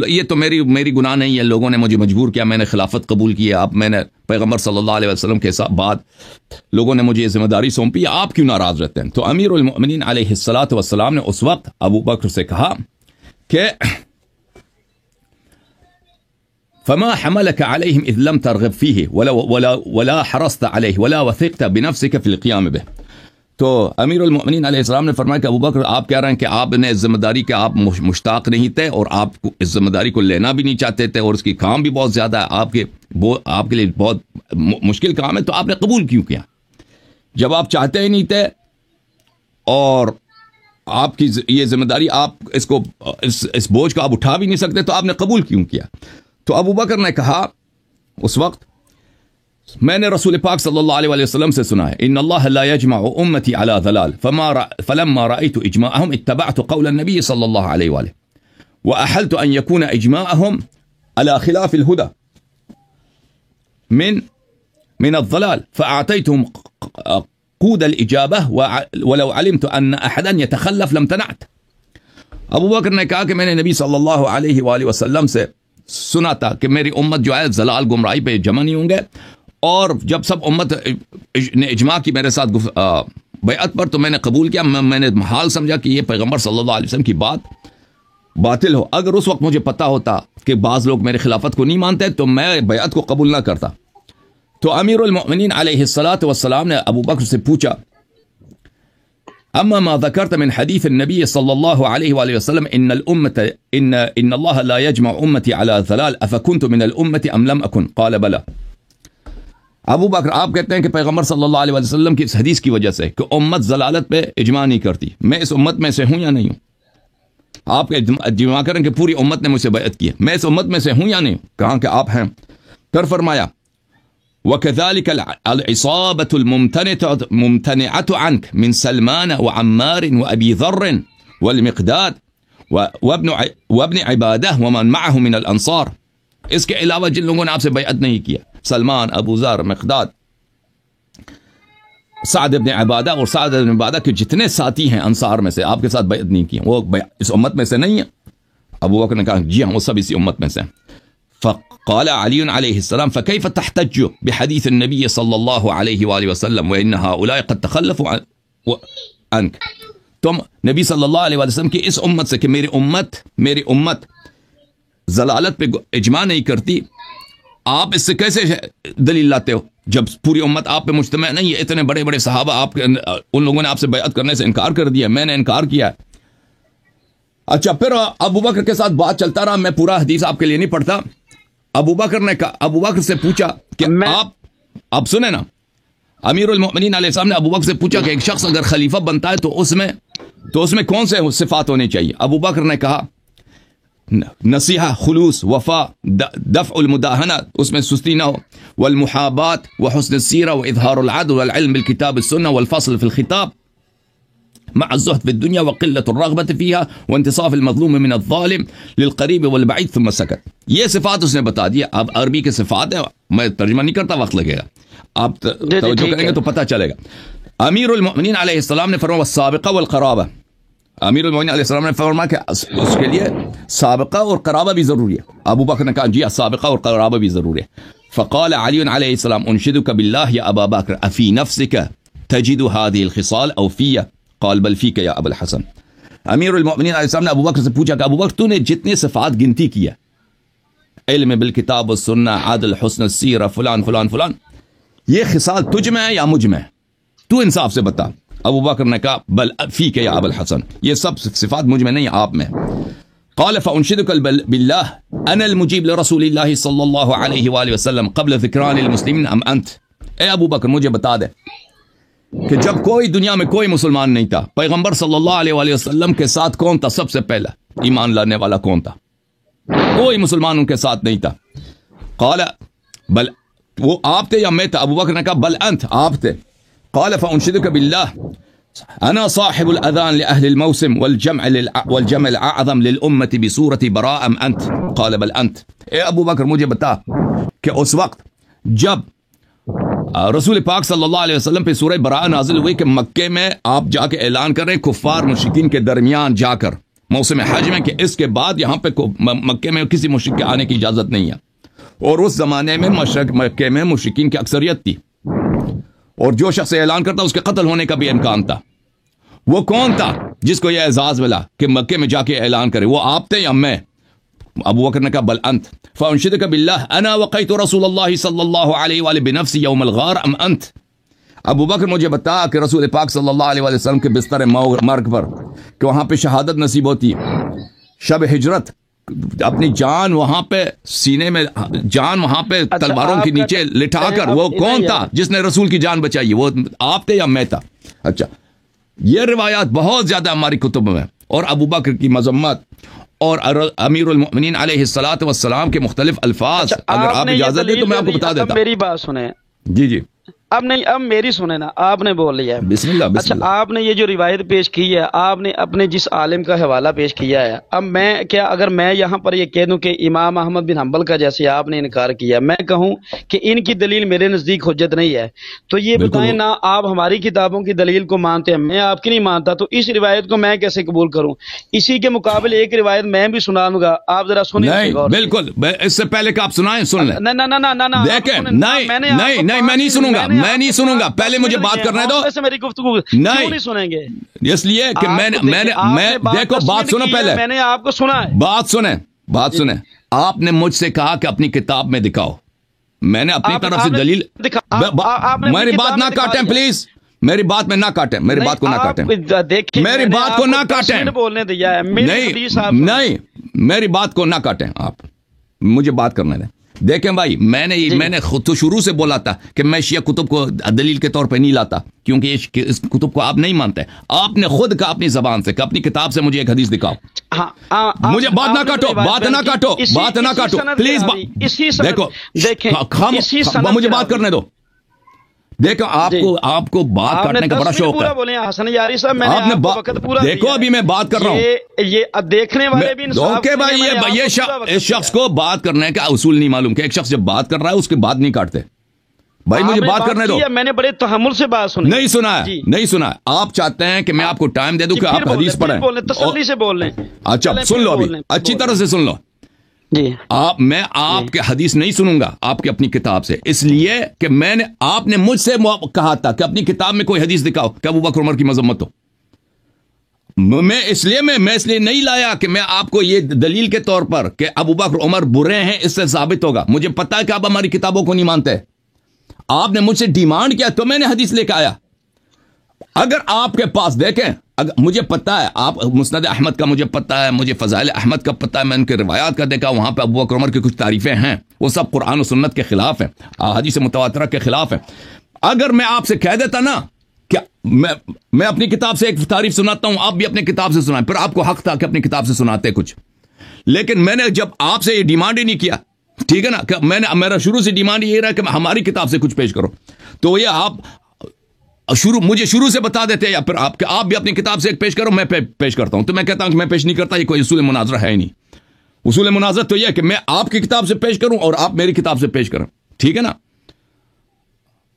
یہ تو میری گناہ نہیں ہے, لوگوں نے مجھے مجبور کیا, میں نے خلافت قبول کی ہے, اب میں نے پیغمبر صلی اللہ علیہ وسلم کے بعد لوگوں نے مجھے یہ ذمہ داری سونپی, آپ کیوں ناراض رہتے ہیں؟ تو امیر المؤمنین علیہ الصلاۃ والسلام نے اس وقت ابو بکر سے کہا کہ فما حملك عليهم اذ لم ترغب فيه ولا حرصت عليه ولا وثقت بنفسك في القيام به. تو امیر المؤمنین علیہ السلام نے فرمایا کہ ابو بکر آپ کہہ رہے ہیں کہ آپ نے اس ذمہ داری کے آپ مشتاق نہیں تھے اور آپ کو اس ذمہ داری کو لینا بھی نہیں چاہتے تھے, اور اس کی کام بھی بہت زیادہ ہے, آپ کے لیے بہت مشکل کام ہے, تو آپ نے قبول کیوں کیا؟ جب آپ چاہتے ہی نہیں تھے اور آپ کی یہ ذمہ داری آپ اس بوجھ کو آپ اٹھا بھی نہیں سکتے, تو آپ نے قبول کیوں کیا؟ تو ابو بکر نے کہا اس وقت, میں نے رسول پاک صلی اللہ علیہ وسلم سے سنا ہے ان اللہ لا يجمع امتی على ضلال فلما رأيت اجماعهم اتبعت قول النبي صلی اللہ علیہ وآلہ واحلت ان يكون اجماعهم على خلاف الهدى من الضلال فاعطيتهم قود الاجابه ولو علمت ان احدا يتخلف لم تنعت. ابو بکر نے کہا کہ میں نے نبی صلی اللہ علیہ وآلہ وسلم سے سنا تھا کہ میری امت جو ہے ضلال گمراہی پہ جمع نہیں ہوں گے, اور جب سب امت نے اجماع کی میرے ساتھ بیعت پر تو میں نے قبول کیا. میں نے محال سمجھا کہ یہ پیغمبر صلی اللہ علیہ وسلم کی بات باطل ہو. اگر اس وقت مجھے پتا ہوتا کہ بعض لوگ میری خلافت کو نہیں مانتے تو میں بیعت کو قبول نہ کرتا. تو امیر المؤمنین علیہ الصلاۃ والسلام نے ابو بکر سے پوچھا اما ما ذکرت من حدیث النبی صلی اللہ علیہ وآلہ وسلم ان اللہ لا يجمع امتی على ضلال افکنت من الامت ام لم اکن قال بلا. ابو بکر آپ کہتے ہیں کہ پیغمبر صلی اللہ علیہ وسلم کی اس حدیث کی وجہ سے کہ امت ضلالت پہ اجماع نہیں کرتی, میں اس امت میں سے ہوں یا نہیں ہوں؟ آپ اجماع کریں کہ پوری امت نے مجھ سے بیعت کی ہے, میں اس امت میں سے ہوں یا نہیں؟ کہاں کہ آپ ہیں. پھر فرمایا وَكَذَلِكَ الْعِصَابَةُ الْمُمْتَنِعَةُ عَنْكَ مِنْ سَلْمَانَ وَعَمَّارٍ وَأَبِي ذَرٍ وَالْمِقْدَادِ وَابْنِ عِبَادَةٍ وَمَنْ مَعَهُ مِنَ الْأَنصَارِ. اس کے علاوہ جن لوگوں نے آپ سے بیعت نہیں کیا, سلمان, ابو ذر, مقداد, سعد ابن عبادہ اور سعد ابن عبادہ کے جتنے ساتھی ہیں انصار میں سے آپ کے ساتھ بیعت نہیں کی, وہ اس امت میں سے نہیں ہے. ابو بکر نے کہا جی ہاں وہ سب اسی امت میں سے. فقال علی علیہ السلام فكيف تحتج بحديث النبي صلی اللہ علیہ وآلہ وسلم وان هؤلاء قد تخلفوا عنك. تم نبی صلی اللہ علیہ وآلہ وسلم کی اس امت سے کہ میری امت ضلالت پہ اجماع نہیں کرتی, آپ اس سے کیسے دلیل لاتے ہو جب پوری امت آپ پہ مجتمع نہیں ہے؟ اتنے بڑے بڑے صحابہ ان لوگوں نے آپ سے بیعت کرنے سے انکار کر دیا, میں نے انکار کیا ہے. اچھا پھر ابو بکر کے ساتھ بات چلتا رہا, میں پورا حدیث آپ کے لیے نہیں پڑھتا. ابو بکر سے پوچھا کہ آپ سنیں نا, امیر المؤمنین علیہ السلام نے ابو بکر سے پوچھا کہ ایک شخص اگر خلیفہ بنتا ہے تو اس میں کون سے صفات ہونے چاہیے؟ ابو بکر نے کہا نصیحہ, خلوص, وفا, دفع المداہنات, اس میں سستی نہ ہو, والمحابات وحسن السیرہ واظہار العدل والعلم بالکتاب السنہ والفصل فی الخطاب مع الزہد فی الدنیا وقلت الرغبت فیہا وانتصاف المظلوم من الظالم للقریب والبعید ثم سکت. یہ صفات اس نے بتا دیا. اب عربی کے صفات ہیں, میں ترجمہ نہیں کرتا, وقت لگے گا, آپ توجہ کریں گے تو پتہ چلے گا. امیر المؤمنین علیہ السلام نے فرمایا والسابقہ والقرابہ. امیر المؤمنین علیہ السلام نے فرمایا کہ اس کے لیے سابقہ اور قرابہ بھی ضروری ہے. ابو بکر نے کہا جی سابقہ اور قرابہ بھی ضروری ہے. فقال علی علیہ السلام انشدک باللہ یا ابا بکر افی نفسک تجد هذه الخصال او فیہ قال بل فیک یا ابا الحسن. امیر المؤمنین علیہ السلام نے ابو بکر سے پوچھا کہ ابو بکر تو نے جتنے صفات گنتی کیا, علم بالکتاب والسنہ, عدل, حسن السیرہ, فلان فلان فلان, یہ خصال تجھ میں ہے یا مجھ میں؟ تو انصاف سے بتا. ابو بکر نے کہا بل فیک یا ابا الحسن, یہ سب صفات مجھ میں نہیں, آپ میں. قال فانشدک باللہ انا المجیب لرسول اللہ صلی اللہ علیہ وآلہ وسلم قبل ذکران المسلمین ام انت. اے ابو بکر مجھے بتا دے کہ جب کوئی دنیا میں کوئی مسلمان نہیں تھا, پیغمبر صلی اللہ علیہ وآلہ وسلم کے ساتھ کون تھا سب سے پہلا ایمان لانے والا کون تھا؟ کوئی مسلمان ان کے ساتھ نہیں تھا. قال بل وہ آپ تھے یا میں تھا؟ ابو بکر نے کہا بل انت, آپ تھے. قال فانشدک باللہ أنا صاحب الأذان لأهل الموسم والجمع الأعظم للأمة بسورة براء أم أنت قال بل أنت. اے ابو بکر مجھے بتا کہ اس وقت جب رسول پاک صلی اللہ علیہ وسلم پہ سورہ براء نازل ہوئی کہ مکے میں آپ جا کے اعلان کر رہے ہیں کفار مشرکین کے درمیان جا کر موسم حج میں کہ اس کے بعد یہاں پہ مکے میں کسی مشرک کے آنے کی اجازت نہیں ہے، اور اس زمانے میں مکے میں مشرکین کی اکثریت تھی، اور جو شخص اعلان کرتا اس کے قتل ہونے کا بھی امکان تھا۔ وہ کون تھا جس کو یہ اعزاز ملا کہ مکے میں جا کے اعلان کرے؟ وہ آپ تھے یا میں؟ ابو بکر نے کہا بل انت فانشدک باللہ انا وقیت رسول اللہ صلی اللہ علیہ وآلہ بنفسی یوم الغار ام انت۔ ابو بکر مجھے بتا کہ رسول پاک صلی اللہ علیہ وسلم کے بستر مرگ پر کہ وہاں پہ شہادت نصیب ہوتی ہے، شب ہجرت، اپنی جان وہاں پہ سینے میں جان وہاں پہ تلواروں کے نیچے لٹھا کر، وہ کون تھا جس نے رسول کی جان بچائی؟ وہ آپ تھے یا میں تھا؟ اچھا، یہ روایات بہت زیادہ ہماری کتب میں، اور ابو بکر کی مذمت اور امیر المؤمنین علیہ الصلوۃ والسلام کے مختلف الفاظ، اگر آپ اجازت دیں تو میں آپ کو بتا دیتا۔ میری بات سنیں جی جی، اب نہیں، اب میری سنیں نا، آپ نے بول لیا ہے، بسم اللہ بسم اچھا اللہ۔ آپ نے یہ جو روایت پیش کی ہے، آپ نے اپنے جس عالم کا حوالہ پیش کیا ہے، اب میں کیا اگر میں یہاں پر یہ کہہ دوں کہ امام احمد بن حنبل کا جیسے آپ نے انکار کیا، میں کہوں کہ ان کی دلیل میرے نزدیک حجت نہیں ہے، تو یہ بتائیں نہ آپ ہماری کتابوں کی دلیل کو مانتے ہیں، میں آپ کی نہیں مانتا، تو اس روایت کو میں کیسے قبول کروں؟ اسی کے مقابل ایک روایت میں بھی سنا دوں گا، آپ ذرا سنیں۔ نہیں بالکل، اس سے پہلے کہ آپ سنائیں سن لیں۔ نہ دیکھیں، نہیں میں نہیں سنوں گا، میں نہیں سنوں گا، پہلے مجھے بات کرنے دو۔ میری گفتگو نہیں سنیں گے اس لیے کہ میں دیکھو بات سنو، پہلے میں نے آپ کو سنا ہے، بات سنیں۔ آپ نے مجھ سے کہا کہ اپنی کتاب میں دکھاؤ، میں نے اپنی طرف سے دلیل، میری بات نہ کاٹیں پلیز، میری بات میں نہ کاٹیں، میری بات کو نہ کاٹیں، میری بات کو نہ کاٹیں، بولنے دیا ہے، نہیں میری بات کو نہ کاٹیں، آپ مجھے بات کرنے دیں۔ دیکھیں بھائی، میں نے خود تو شروع سے بولا تھا کہ میں شیعہ کتب کو دلیل کے طور پہ نہیں لاتا، کیونکہ اس کتب کو آپ نہیں مانتے۔ آپ نے خود کہا اپنی زبان سے کہ اپنی کتاب سے مجھے ایک حدیث دکھاؤ۔ مجھے بات نہ کاٹو پلیز، دیکھو مجھے بات کرنے دو۔ دیکھو آپ کو بات کرنے کا بڑا شوق ہے۔ حسن یاری صاحب، میں نے وقت پورا دیکھو ابھی میں بات کر رہا ہوں، یہ دیکھنے والے بھی اوکے بھائی، یہ اس شخص کو بات کرنے کا اصول نہیں معلوم کہ ایک شخص جب بات کر رہا ہے اس کے بعد نہیں کاٹتے۔ بھائی مجھے بات کرنے دو، میں نے بڑے تحمل سے بات سنی، نہیں سنا ہے۔ آپ چاہتے ہیں کہ میں آپ کو ٹائم دے دوں کہ آپ حدیث پڑھیں، تسلی سے بول لیں۔ اچھا سن لو، ابھی اچھی طرح سے سن لو۔ جی، میں آپ کے حدیث نہیں سنوں گا آپ کی اپنی کتاب سے، اس لیے کہ آپ نے مجھ سے کہا تھا کہ اپنی کتاب میں کوئی حدیث دکھاؤ کہ ابو بکر عمر کی مذمت ہو۔ میں اس لیے نہیں لایا کہ میں آپ کو یہ دلیل کے طور پر کہ ابو بکر عمر برے ہیں اس سے ثابت ہوگا۔ مجھے پتا ہے کہ آپ ہماری کتابوں کو نہیں مانتے، آپ نے مجھ سے ڈیمانڈ کیا تو میں نے حدیث لے کے آیا۔ اگر آپ کے پاس دیکھیں، مجھے پتا ہے، آپ مسند احمد کا مجھے پتا ہے، مجھے فضائل احمد کا پتا ہے، میں ان کے روایات کا دیکھا، وہاں پہ ابو بکر عمر کی کچھ تعریفیں ہیں، وہ سب قرآن و سنت کے خلاف ہیں، حدیث متواترہ کے خلاف ہیں۔ اگر میں آپ سے کہہ دیتا نا کہ میں اپنی کتاب سے ایک تعریف سناتا ہوں، آپ بھی اپنی کتاب سے سنائیں، پھر آپ کو حق تھا کہ اپنی کتاب سے سناتے کچھ، لیکن میں نے جب آپ سے یہ ڈیمانڈ ہی نہیں کیا، ٹھیک ہے نا، کہ میرا شروع سے ڈیمانڈ یہ رہا کہ ہماری کتاب سے کچھ پیش کرو، تو یہ آپ مجھے شروع سے بتا دیتے، یا پھر آپ بھی اپنی کتاب سے ایک پیش کرو، میں پیش کرتا ہوں، تو میں کہتا ہوں کہ میں پیش نہیں کرتا، یہ کوئی اصول مناظرہ ہے ہی نہیں۔ اصول مناظرہ تو یہ ہے کہ میں آپ کی کتاب سے پیش کروں اور آپ میری کتاب سے پیش کریں، ٹھیک ہے نا؟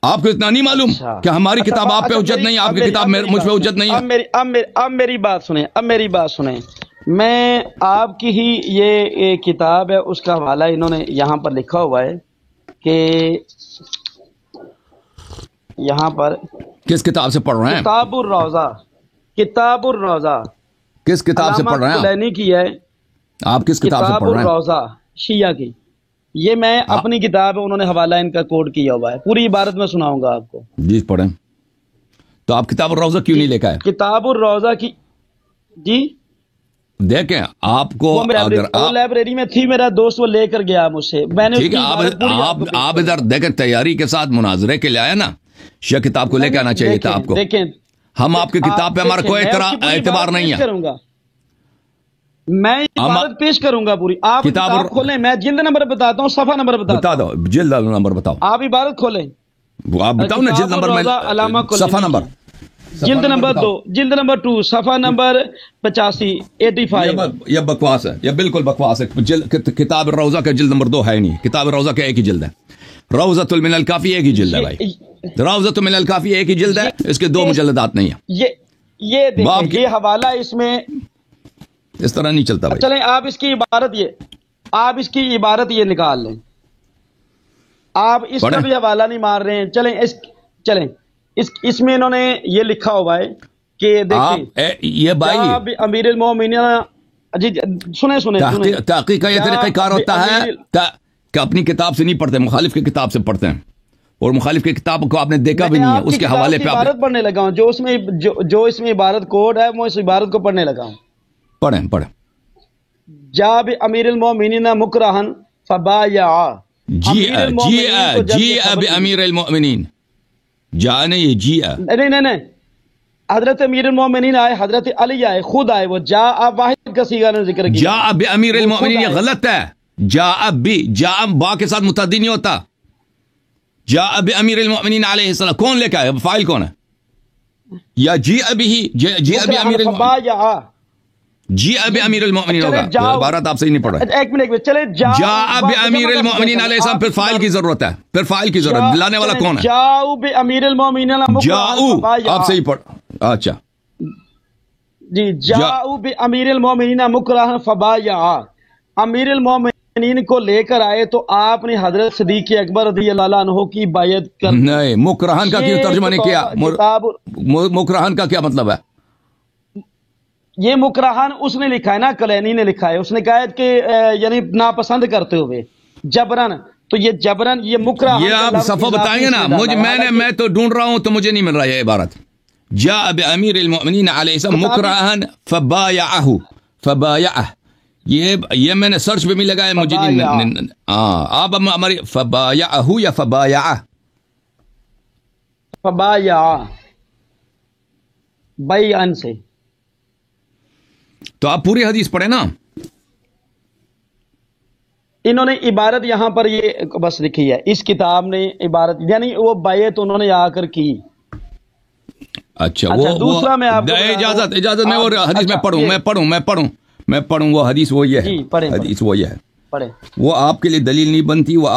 آپ کو اتنا نہیں معلوم کہ ہماری کتاب آپ پہ حجت نہیں، آپ کی کتاب مجھ پہ حجت نہیں ہے؟ اب میری بات سنیں، میں آپ کی ہی یہ کتاب ہے، اس کا حوالہ انہوں نے یہاں پر لکھا ہوا ہے کہ یہاں پر کس کتاب سے پڑھ رہے ہیں؟ کتاب الروضہ کس کتاب سے پڑھ رہے ہیں؟ کلینی کی ہے۔ آپ کس کتاب سے پڑھ رہے ہیں؟ کتاب الروضہ شیعہ کی، یہ میں اپنی کتاب ہے، انہوں نے حوالہ ان کا کوڈ کیا ہوا ہے، پوری عبارت میں سناؤں گا آپ کو۔ جی پڑھیں۔ تو آپ کتاب الروضہ کیوں نہیں لے کے آئے؟ کتاب الروضہ کی، جی دیکھیں آپ کو اگر لائبریری میں تھی، میرا دوست وہ لے کر گیا مجھ سے، میں نے ٹھیک ہے، آپ ادھر دیکھیں، تیاری کے ساتھ مناظرے کے لیے آئے نا، شیعہ کتاب کو لے کے آنا چاہیے تھا آپ کو۔ دیکھیں، ہم آپ کی کتاب پہ ہمارا کوئی اعتبار نہیں ہے، میں عبارت پیش کروں گا پوری، آپ کتاب کھولیں، میں جلد نمبر بتاتا ہوں، صفحہ نمبر بتا دو، جلد نمبر بتاؤ، آپ عبارت کھولیں، آپ بتاؤ نا جلد نمبر، میں صفحہ نمبر جلد نمبر 2 جلد نمبر 2 صفحہ نمبر 85 یہ بکواس ہے، یہ بالکل بکواس ہے. کتاب روضہ کا جلد نمبر 2 ہے نہیں، کتاب روضہ کا ایک ہی جلد ہے. روضۃ من الکافی ایک ہی جلد ہے بھائی، روضۃ من الکافی ایک ہی جلد ہے، اس کے 2 مجلدات نہیں ہیں. یہ دیکھیں یہ حوالہ اس میں اس طرح نہیں چلتا بھائی. چلیں آپ اس کی عبارت یہ نکال لیں، آپ اس کا بھی حوالہ نہیں مار رہے ہیں. چلیں اس میں انہوں نے یہ لکھا ہوا ہے کہ دیکھیں یہ بھائی امیر المومنین، جی سنیں تحقیق کا یہ طریقہ کار ہوتا ہے کہ اپنی کتاب سے نہیں پڑھتے، مخالف کی کتاب سے پڑھتے ہیں، اور مخالف کی کتاب کو آپ نے دیکھا بھی نہیں ہے، اس کے حوالے پہ عبارت پڑھنے لگا ہوں، جو اس میں عبارت کوڈ ہے وہ اس عبارت کو پڑھنے لگا ہوں. پڑھیں. جاب امیر المومنین مکرہن فبایع. جی اب امیر المؤمنین جا نہیں جی نہیں حضرت امیر المومنین آئے، حضرت علی آئے، خود آئے، وہ جا اب واحد کا صیغہ نے ذکر کیا. جا اب امیر المؤمنین یہ غلط ہے. جا اب بھی جا با کے ساتھ متعدی نہیں ہوتا. جا اب امیر المؤمنین علیہ السلام کون لے کے آئے؟ فاعل کون ہے؟ یا جی ابھی جی ابھی امیر المؤمنین، جی اب امیر المؤمنین ہوگا. عبارت آپ صحیح نہیں پڑھ رہے. ایک منٹ چلے جا اب امیر المؤمنین علیہ السلام، پھر فاعل کی ضرورت ہے، پھر فاعل کی ضرورت. لانے والا کون ہے؟ جاؤ بے امیر المؤمنین، جاؤ آپ صحیح پڑھ. اچھا جی جاؤ بے امیر المؤمنین مکرہن فبایع. امیر المؤمنین کو لے کر آئے تو آپ نے حضرت صدیق اکبر رضی اللہ عنہ کی بیعت کر. نہیں، مکرہن کا کیوں ترجمہ نہیں کیا؟ مکرہن کا کیا مطلب ہے؟ یہ مکرہن اس نے لکھا ہے نا، کلینی نے لکھا ہے، اس نے کہا ہے کہ یعنی ناپسند کرتے ہوئے جبرن. تو یہ جبرن یہ مکرہن، یہ آپ صفحہ بتائیں گے نا مجھے، میں تو ڈھونڈ رہا ہوں تو مجھے نہیں مل رہا یہ عبارت. جاء بامیر المؤمنین علیہ السلام مکرہن فبایعہ. یہ میں نے سرچ پہ بھی لگایا، مجھے نہیں. آپ ہماری فبایعہ یا فبایعہ؟ فبایعہ بیعن سے. تو آپ پوری حدیث پڑھیں نا. انہوں نے عبارت یہاں پر یہ بس لکھی ہے اس کتاب نے عبارت، یعنی وہ بیعت انہوں نے آ کر کی. اچھا دوسرا میں آپ اجازت میں اور حدیث میں پڑھوں وہ حدیث وہ یہ ہے، حدیث وہ یہ ہے، وہ آپ کے لیے دلیل نہیں بنتی، وہ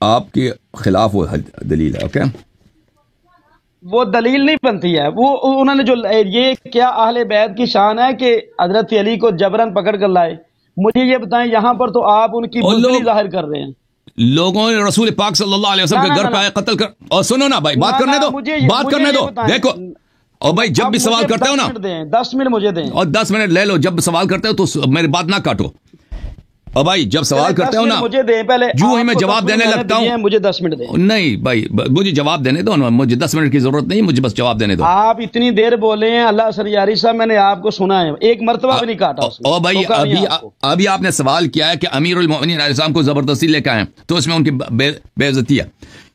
آپ کے خلاف وہ دلیل ہے. اوکے وہ دلیل نہیں بنتی ہے. وہ انہوں نے جو یہ کیا اہل بیت کی شان ہے کہ حضرت علی کو جبرن پکڑ کر لائے. مجھے یہ بتائیں یہاں پر تو آپ ان کی بزدلی ظاہر کر رہے ہیں. لوگوں نے رسول پاک صلی اللہ علیہ وسلم کے گھر پہ آئے قتل کر. اور سنو نا بھائی، بات کرنے دو دیکھو. اور بھائی جب بھی سوال کرتے ہو نا 10 منٹ مجھے دیں، اور 10 منٹ لے لو. جب سوال کرتے ہو تو میری بات نہ کاٹو. اور بھائی جب سوال کرتے ہو نا مجھے دیں پہلے، جو ہی میں جواب دینے لگتا ہوں مجھے 10 منٹ دیں. نہیں بھائی مجھے جواب دینے دو نا، مجھے 10 منٹ کی ضرورت نہیں، مجھے بس جواب دینے دو. آپ اتنی دیر بولے ہیں اللہ سریاری صاحب، میں نے آپ کو سنا ہے، ایک مرتبہ بھی نہیں کاٹا. اور بھائی ابھی آپ نے سوال کیا ہے کہ امیر المؤمنین علیہ السلام کو زبردستی لے کے آئے، تو اس میں ان کی بے عزتی ہے،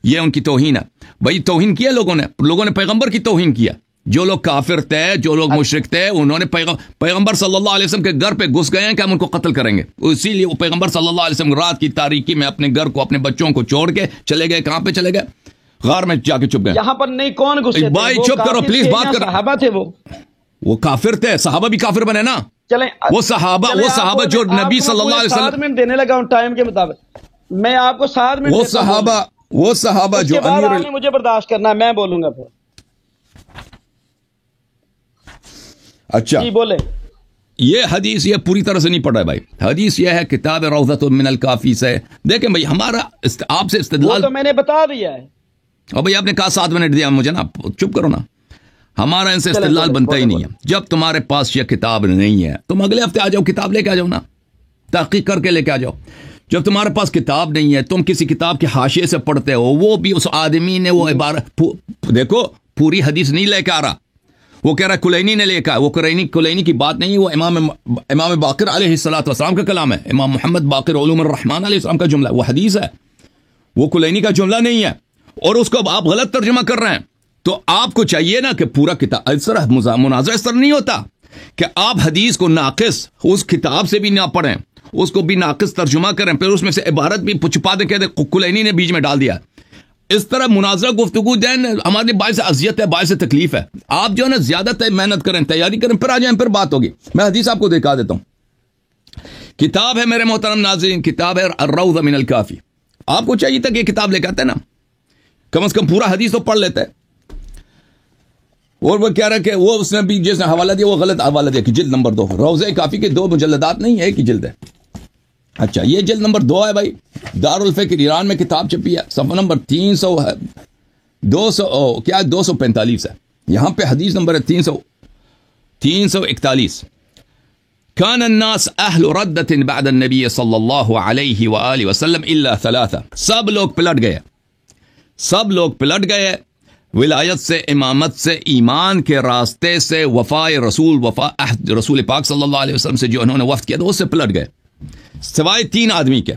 یہ ان کی توہین ہے. بھائی توہین کیا لوگوں نے پیغمبر کی توہین کیا. جو لوگ کافر تھے، جو لوگ مشرک تھے، انہوں نے پیغمبر صلی اللہ علیہ وسلم کے گھر پہ گھس گئے ہیں کہ ہم ان کو قتل کریں گے. اسی لیے وہ پیغمبر صلی اللہ علیہ وسلم رات کی تاریکی میں اپنے گھر کو، اپنے بچوں کو چھوڑ کے چلے گئے. کہاں پہ چلے گئے؟ غار میں جا کے چھپ گئے. یہاں پر نہیں، کون گھسے؟ بھائی چپ کرو پلیز، بات کرو. صحابہ تھے، وہ کافر تھے، صحابہ بھی کافر بنے نا. چلیں وہ صحابہ جو نبی صلی اللہ علیہ وسلم 7 منٹ دینے لگا ہوں ٹائم کے مطابق، میں آپ کو 7 منٹ. وہ صحابہ جو امیر، مجھے برداشت کرنا ہے، میں بولوں گا پھر. اچھا جی بولے. یہ حدیث یہ پوری طرح سے نہیں پڑھا ہے بھائی. حدیث یہ ہے کتاب روضۃ من الکافی سے. دیکھیں بھائی ہمارا آپ سے استدلال تو میں نے بتا دیا ہے. اور بھائی آپ نے کہا 7 منٹ دیا مجھے نا، چپ کرو نا. ہمارا ان سے استدلال بنتا ہی نہیں ہے. جب تمہارے پاس یہ کتاب نہیں ہے تم اگلے ہفتے آ جاؤ، کتاب لے کے آ جاؤ نا، تحقیق کر کے لے کے آ جاؤ. جب تمہارے پاس کتاب نہیں ہے، تم کسی کتاب کے حاشیے سے پڑھتے ہو، وہ بھی اس آدمی نے وہ عبارت دیکھو پوری حدیث نہیں لے کے آ رہا. وہ کہہ رہا کلینی نے لے کہا، وہ کلینی کی بات نہیں، وہ امام باقر علیہ الصلوۃ والسلام کا کلام ہے. امام محمد باقر علوم الرحمن علیہ السلام کا جملہ ہے، وہ حدیث ہے، وہ کلینی کا جملہ نہیں ہے. اور اس کو آپ غلط ترجمہ کر رہے ہیں. تو آپ کو چاہیے نا کہ پورا کتاب اس طرح مناظرہ اس طرح نہیں ہوتا کہ آپ حدیث کو ناقص اس کتاب سے بھی نہ پڑھیں، اس کو بھی ناقص ترجمہ کریں، پھر اس میں سے عبارت بھی چھپا دے کہ کلینی نے بیچ میں ڈال دیا. اس طرح مناظرہ گفتگو جو ہے نا ہمارے باعث اذیت ہے، باعث تکلیف ہے. آپ جو ہے نا زیادہ محنت کریں، تیاری کریں، پھر آ جائیں، پھر بات ہوگی. میں حدیث آپ کو دکھا دیتا ہوں. کتاب ہے میرے محترم ناظرین، کتاب ہے الروضہ من الکافی. آپ کو چاہیے تھا کہ یہ کتاب لے کے آتے نا، کم از کم پورا حدیث تو پڑھ لیتے. اور وہ کہہ رہا کہ وہ اس نے بھی جس نے حوالہ دیا وہ غلط حوالہ دیا کہ جلد نمبر 2 روضہ کافی کے 2 مجلدات نہیں ہے، ایک ہی جلد ہے. اچھا یہ جلد نمبر 2 ہے بھائی، دارالفکر ایران میں کتاب چھپی ہے، صفحہ نمبر 300 ہے، 245 ہے. یہاں پہ حدیث نمبر ہے 341. كان الناس اہل ردت بعد النبی صلی اللہ علیہ وآلہ وسلم الا 3. سب لوگ پلٹ گئے ولایت سے، امامت سے، ایمان کے راستے سے، وفا عہد رسول پاک صلی اللہ علیہ وسلم سے جو انہوں نے وفد کیا تھا اس سے پلٹ گئے، سوائے 3 آدمی کے.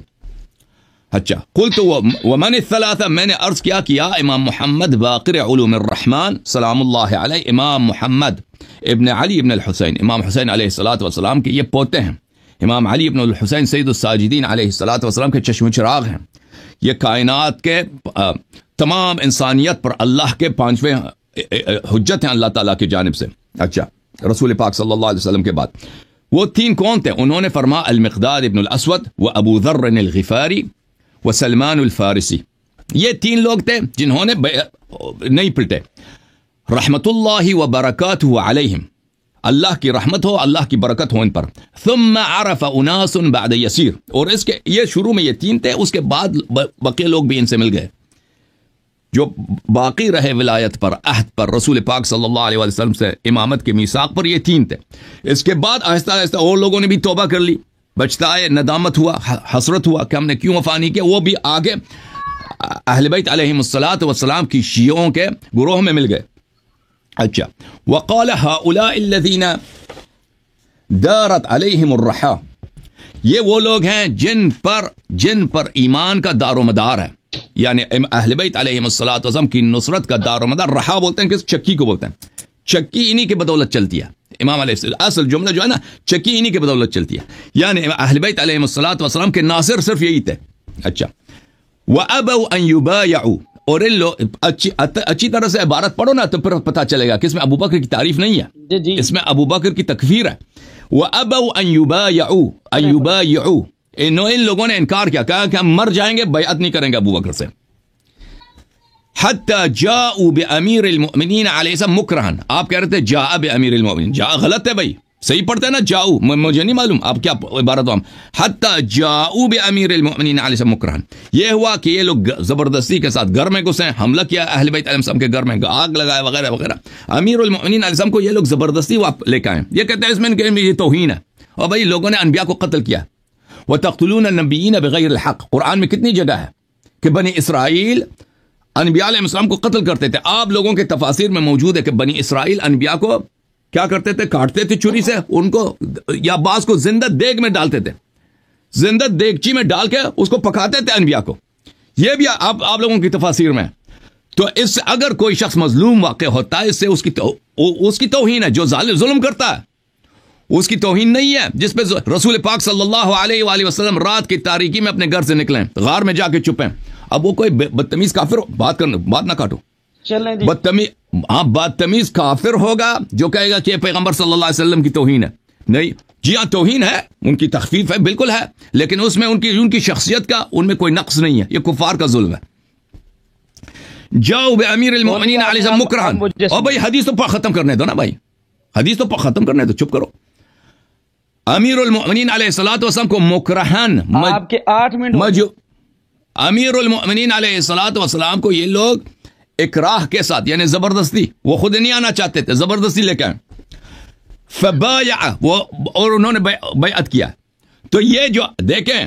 اچھا قلت ومن الثلاثہ، میں نے عرض کیا کہ یا امام محمد باقر علوم الرحمن سلام اللہ علیہ، امام محمد ابن علی ابن الحسین، امام حسین علیہ الصلوۃ والسلام کے یہ پوتے ہیں. امام علی ابن الحسین سید الساجدین علیہ الصلوۃ والسلام کے چشم چراغ ہیں. یہ کائنات کے تمام انسانیت پر اللہ کے 5ویں حجت ہیں اللہ تعالیٰ کی جانب سے. اچھا رسول پاک صلی اللہ علیہ وسلم کے بعد وہ 3 کون تھے؟ انہوں نے فرما المقداد ابن الاسود و ابو ذر الغفاری و سلمان الفارسی. یہ 3 لوگ تھے جنہوں نے نہیں پلٹے. رحمت اللہ و برکاتہ علیہم، اللہ کی رحمت ہو، اللہ کی برکت ہو ان پر. ثم عرف اناس بعد یسیر، اور اس کے یہ شروع میں یہ 3 تھے، اس کے بعد بقیہ لوگ بھی ان سے مل گئے جو باقی رہے ولایت پر، عہد پر، رسول پاک صلی اللہ علیہ وسلم سے امامت کے میثاق پر. یہ 3 تھے. اس کے بعد آہستہ آہستہ اور لوگوں نے بھی توبہ کر لی، بچتائے، ندامت ہوا، حسرت ہوا کہ ہم نے کیوں وفا نہیں کیا. وہ بھی آگے اہل بیت علیہم الصلاۃ والسلام کی شیعوں کے گروہ میں مل گئے. اچھا وقال هؤلاء الذين دارت علیہم الرحا، یہ وہ لوگ ہیں جن پر ایمان کا دار و مدار ہے، یعنی اہل بیت علیہم الصلاۃ والسلام کی نصرت کا دار و مدار. رحا بولتے ہیں کس؟ چکی کو بولتے ہیں. چکی انہی کی بدولت چلتی ہے. امام علیہ السلام اصل جملہ جو ہے نا چکی انہی کی بدولت چلتی ہے، یعنی اہل بیت علیہم الصلاۃ والسلام کے ناصر صرف یہی تھے. اچھا وَأَبَوْا أَن يُبَايَعُوا، اور ان لوگ اچھی طرح سے عبارت پڑھو نا تو پھر پتہ چلے گا کہ اس میں ابو بکر کی تعریف نہیں ہے، اس میں ابو بکر کی تکفیر ہے. وَأَبَوْا أَن يُبَايَعُوا، ان لوگوں نے انکار کیا، کہا کہ ہم مر جائیں گے بیعت نہیں کریں گے ابو بکر سے. حتی جاؤوا بامیر المؤمنین علیہ السلام مکرہن، آپ کہہ رہے تھے جاء بامیر المؤمنین، جاء غلط ہے بھائی، صحیح پڑھتے ہیں نا جاؤ، مجھے نہیں معلوم آپ کیا عبارت ہو. ہم حتی جاؤوا بامیر المؤمنین علیہ السلام مکرہن، یہ ہوا کہ یہ لوگ زبردستی کے ساتھ گھر میں گھسے، حملہ کیا اہل بیت علیہ السلام کے گھر میں، آگ لگایا وغیرہ وغیرہ. امیر المؤمنین علیہ السلام کو یہ لوگ زبردستی لے کے آئے. یہ کہتے ہیں اس میں یہ توہین ہے، اور بھائی لوگوں نے انبیاء کو قتل کیا. وَتَقْتُلُونَ النَّبِيِّينَ بِغَيْرِ الْحَقِّ، قرآن میں کتنی جگہ ہے کہ بنی اسرائیل انبیاء علیہ السلام کو قتل کرتے تھے. آپ لوگوں کے تفاسیر میں موجود ہے کہ بنی اسرائیل انبیاء کو کیا کرتے تھے؟ کاٹتے تھے چھری سے، ان کو یا بعض کو زندہ دیگ میں ڈالتے تھے، زندہ دیگچی میں ڈال کے اس کو پکاتے تھے انبیاء کو. یہ بھی آپ لوگوں کی تفاسیر میں. تو اس سے اگر کوئی شخص مظلوم واقع ہوتا ہے، اس سے اس کی توہین ہے. جو ظلم کرتا ہے اس کی توہین نہیں ہے. جس پہ رسول پاک صلی اللہ علیہ وآلہ وسلم رات کی تاریکی میں اپنے گھر سے نکلیں، غار میں جا کے چھپیں. اب وہ کوئی بدتمیز کافر بات نہ کاٹو، بدتمیز کافر ہوگا جو کہے گا کہ پیغمبر صلی اللہ علیہ وسلم کی توہین ہے. نہیں جی ہاں توہین ہے، ان کی تخفیف ہے، بالکل ہے، لیکن اس میں ان کی شخصیت کا ان میں کوئی نقص نہیں ہے. یہ کفار کا ظلم ہے. جاؤ بامیر المؤمنین علیہ السلام مکرہن. اور بھائی حدیث تو ختم کرنے دو نا بھائی، حدیث تو ختم کرنے دو، چپ کرو. امیر المؤمنین علیہ الصلوۃ والسلام کو مکرہن، آپ کے 8 منٹ امیر المؤمنین علیہ الصلوۃ والسلام کو یہ لوگ اکراہ کے ساتھ، یعنی زبردستی، وہ خود نہیں آنا چاہتے تھے، زبردستی لے کے آئے. فبايع، اور انہوں نے بیعت کیا. تو یہ جو دیکھیں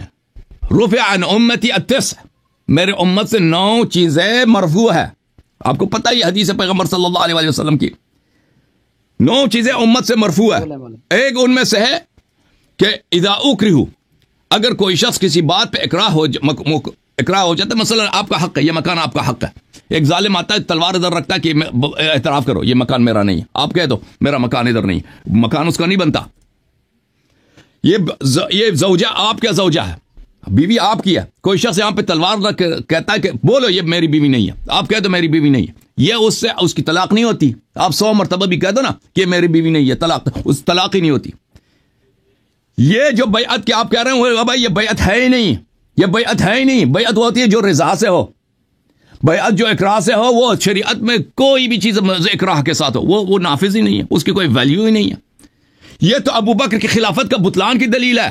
رفع عن امتی التسع، میرے امت سے 9 چیزیں مرفوع ہے. آپ کو پتہ ہی حدیث پیغمبر صلی اللہ علیہ وسلم کی 9 چیزیں امت سے مرفوع ہے. ایک ان میں سے ہے کہ اذا اکرہوا، اگر کوئی شخص کسی بات پہ اکراہ ہو جاتا ہے، مثلا آپ کا حق ہے، یہ مکان آپ کا حق ہے. ایک ظالم آتا ہے تلوار ادھر رکھتا ہے کہ اعتراف کرو یہ مکان میرا نہیں ہے، آپ کہہ دو میرا مکان ادھر نہیں، مکان اس کا نہیں بنتا. یہ زوجہ آپ کا زوجہ ہے، بیوی آپ کی ہے. کوئی شخص یہاں پہ تلوار رکھ کے کہتا ہے کہ بولو یہ میری بیوی نہیں ہے, آپ کہہ دو میری بیوی نہیں ہے, یہ اس سے اس کی طلاق نہیں ہوتی. آپ 100 مرتبہ بھی کہہ دو نا کہ میری بیوی نہیں ہے, طلاق ہی نہیں ہوتی. یہ جو بیعت کہ آپ کہہ رہے ہیں بھائی یہ بیعت ہے ہی نہیں, یہ بیعت ہے ہی نہیں. بیعت وہ ہوتی ہے جو رضا سے ہو, بیعت جو اکراہ سے ہو, وہ شریعت میں کوئی بھی چیز اکراہ کے ساتھ ہو وہ نافذ ہی نہیں ہے, اس کی کوئی ویلیو ہی نہیں ہے. یہ تو ابو بکر کی خلافت کا بطلان کی دلیل ہے.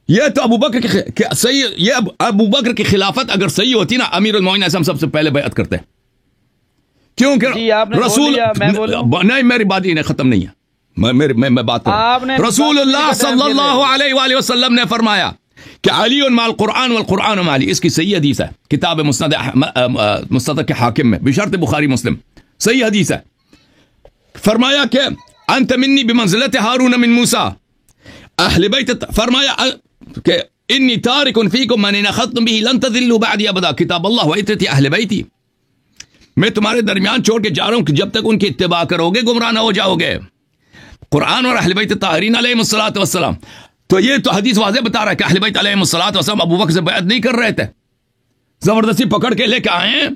یہ تو ابو بکر کی صحیح, یہ ابو بکر کی خلافت اگر صحیح ہوتی نا امیر المومنین ایسے ہم سب سے پہلے بیعت کرتے, کیونکہ رسول نہیں, میری بات ہی ختم نہیں ہے, میں بات کروں. رسول اللہ صلی اللہ علیہ وآلہ وسلم نے فرمایا کہ علی مع القرآن والقرآن مع علی. اس کی صحیح حدیث ہے کتاب مستدرک حاکم میں بشرط بخاری مسلم, صحیح حدیث ہے. فرمایا کہ انت منی بمنزلت ہارون من موسیٰ اہل بیت. فرمایا کہ انی تارک فیکم من ان اخذتم به لن تضلوا بعدی ابدا کتاب اللہ وعترتی اہل بیتی. میں تمہارے درمیان چھوڑ کے جا رہا ہوں کہ جب تک ان کی اتباع کرو گے گمراہ نہ ہو جاؤ گے. قرآن اور اہل بیت طاہرین علیہم الصلوۃ والسلام. تو یہ تو حدیث واضح بتا رہا ہے کہ اہل بیت علیہم الصلوۃ والسلام ابو بکر سے بیعت نہیں کر رہے تھے, زبردستی پکڑ کے لے کے آئے ہیں,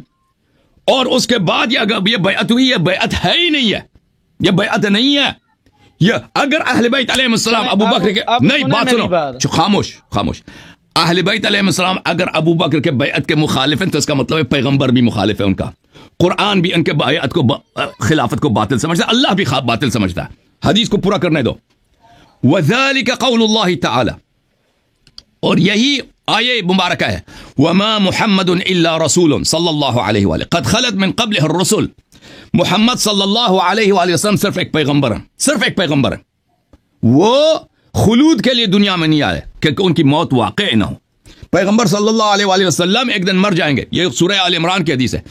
اور اس کے بعد یہ بیعت ہوئی, یہ بیعت ہے ہی نہیں ہے, یہ بیعت نہیں ہے. یہ اگر اہل بیت علیہم السلام ابو بکر کے نہیں, بات سنو, خاموش. اہل بیت علیہم السلام اگر ابو بکر کے بیعت کے مخالف ہیں تو اس کا مطلب ہے پیغمبر بھی مخالف ہے ان کا, قرآن بھی ان کے بیعت کو خلافت کو باطل سمجھتا ہے, اللہ بھی باطل سمجھتا ہے. حدیث کو پورا کرنے دو. وَذَلِكَ قَوْلُ اللَّهِ تَعَالَى, اور یہی آیے مبارکہ ہے وَمَا مُحَمَّدٌ إِلَّا رَسُولٌ صلی اللہ علیہ وآلہ قَدْ خَلَتْ مِن قَبْلِهِ الرُّسُلُ. محمد صلی اللہ علیہ وآلہ وسلم صرف ایک پیغمبر ہیں, صرف ایک پیغمبر ہیں. وہ خلود کے لیے دنیا میں نہیں آئے کہ ان کی موت واقع نہ ہو. پیغمبر صلی اللہ علیہ وآلہ وسلم ایک دن مر جائیں گے. یہ سورہ آل عمران کی حدیث ہے.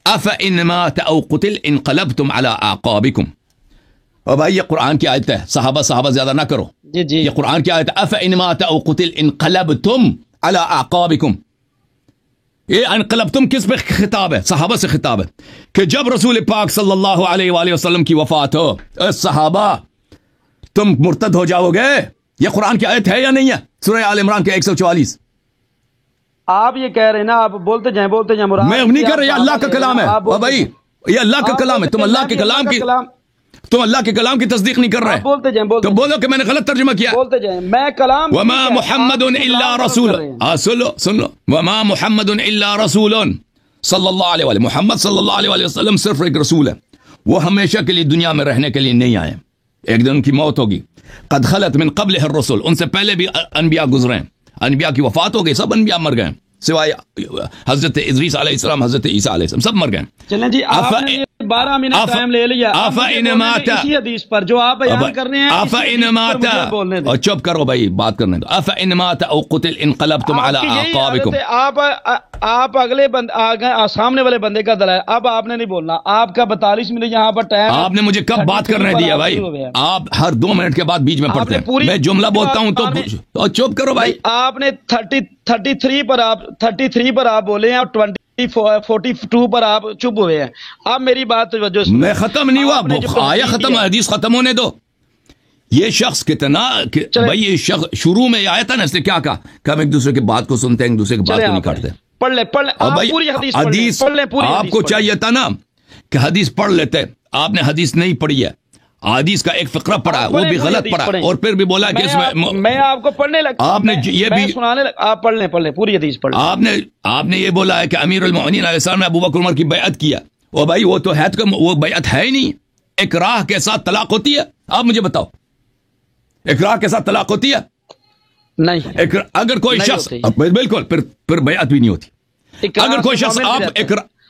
أَفَإِنْ مَاتَ أَوْ قُتِلَ انقلبتم عَلَىٰ أَعْقَابِكُمْ. اور بھائی یہ قرآن کی آیت ہے, صحابہ زیادہ نہ کرو. جی یہ قرآن کی آیت ہے. أَفَإِنْ مَاتَ أَوْ قُتِلَ انقلبتم عَلَىٰ أَعْقَابِكُمْ. یہ انقلبتم کس پہ خطاب ہے؟ صحابہ سے خطاب ہے کہ جب رسول پاک صلی اللہ علیہ وآلہ وسلم کی وفات ہو, اے صحابہ تم مرتد ہو جاؤ گے. یہ قرآن کی آیت ہے یا نہیں ہے؟ سورہ آل عمران کے 144. آپ یہ کہہ رہے ہیں نا, آپ بولتے جائیں میں نہیں کر رہا, یہ اللہ کا کلام ہے بھائی, یہ اللہ کا کلام ہے. تم اللہ کے کلام کی تم اللہ کے کلام کی تصدیق نہیں کر رہے. بولتے جائیں تو بولو کہ میں نے غلط ترجمہ کیا. بولتے جائیں, میں کلام وما محمد الا رسول. سن لو وما محمد الا رسول صلی اللہ علیہ وآلہ. محمد صلی اللہ علیہ وسلم صرف ایک رسول ہے, وہ ہمیشہ کے لیے دنیا میں رہنے کے لیے نہیں آئے, ایک دن ان کی موت ہوگی. قد خلت من قبلہ الرسل, ان سے پہلے بھی انبیاء گزرے ہیں, انبیاء کی وفات ہو گئی, سب انبیاء مر گئے سوائے حضرت ادریس علیہ السلام, حضرت عیسیٰ علیہ السلام, سب مر گئے. چلیں جی, آپ نے 12 منٹ ٹائم لے لیا اسی حدیث پر جو آپ بیان کر رہے ہیں. اور چپ کرو بھائی, بات کرنے دو. أَفَإِنْ مَاتَ أَوْ قُتِلَ انقلبتم عَلَىٰ أَعْقَابِكُمْ. آپ اگلے سامنے والے بندے کا دلائل, اب آپ نے نہیں بولنا. آپ کا 42 منٹ یہاں پر ٹائم. آپ نے مجھے کب بات کرنے دیا بھائی؟ آپ ہر 2 منٹ کے بعد بیچ میں پڑھتے ہیں. میں جملہ بولتا ہوں تو چپ کرو بھائی. آپ نے 33 پر آپ بولے ہیں اور 42 پر آپ چپ ہوئے ہیں. آپ میری بات توجہ سنیں. میں ختم نہیں ہوا, آیا ختم, حدیث ختم ہونے دو. یہ شخص کتنا بھائی, یہ شخص شروع میں آیا تھا نا, اس نے کیا کہا کہ ہم ایک دوسرے کی بات کو سنتے ہیں, ایک دوسرے کی بات کو نہیں کرتے. پڑھ لیں پوری حدیث. آپ کو چاہیے تھا نا کہ حدیث پڑھ لیتے, آپ نے حدیث نہیں پڑھی ہے. حدیث کا ایک فقرہ پڑھا, وہ بھی غلط پڑھا, اور پھر بھی بولا کہ اس میں آپ کو پڑھنے لگا, آپ نے یہ بھی سنانے لگا. آپ پڑھ لیں پوری حدیث پڑھ لیں. آپ نے یہ بولا ہے کہ امیر المومنین علیہ السلام نے ابو بکر عمر کی بیعت کیا. وہ بھائی وہ تو ہے, وہ بیعت ہے ہی نہیں. اکراہ کے ساتھ طلاق ہوتی ہے؟ آپ مجھے بتاؤ, اکراہ کے ساتھ طلاق ہوتی ہے؟ نہیں. اگر کوئی شخص, بالکل, پھر بیعت بھی نہیں ہوتی. اگر کوئی شخص آپ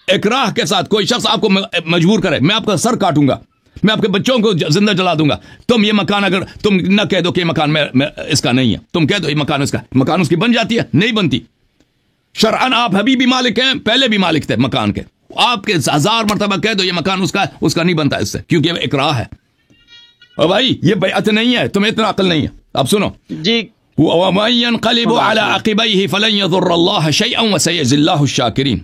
اکراہ کے ساتھ کوئی شخص آپ کو مجبور کرے, میں آپ کا سر کاٹوں گا, میں آپ کے بچوں کو زندہ جلا دوں گا, تم یہ مکان, اگر تم نہ کہہ دو کہ یہ مکان میں اس کا نہیں ہے, تم کہہ دو یہ مکان اس کا, مکان اس کی بن جاتی ہے؟ نہیں بنتی. شرعاً آپ ابھی بھی مالک ہیں, پہلے بھی مالک تھے مکان کے. آپ کے 1000 مرتبہ کہہ دو یہ مکان اس کا ہے, اس کا نہیں بنتا اس سے, کیونکہ یہ اکراہ ہے. اور بھائی یہ بیعت نہیں ہے, تمہیں اتنا عقل نہیں ہے. اب سنو جی. وَمَن يَنْقَلِبُ عَلَىٰ عَقِبَيْهِ فَلَن يَضُرَّ اللَّهَ شَيْئًا وَسَيَجْزِي اللَّهُ الشَّاكِرِينَ.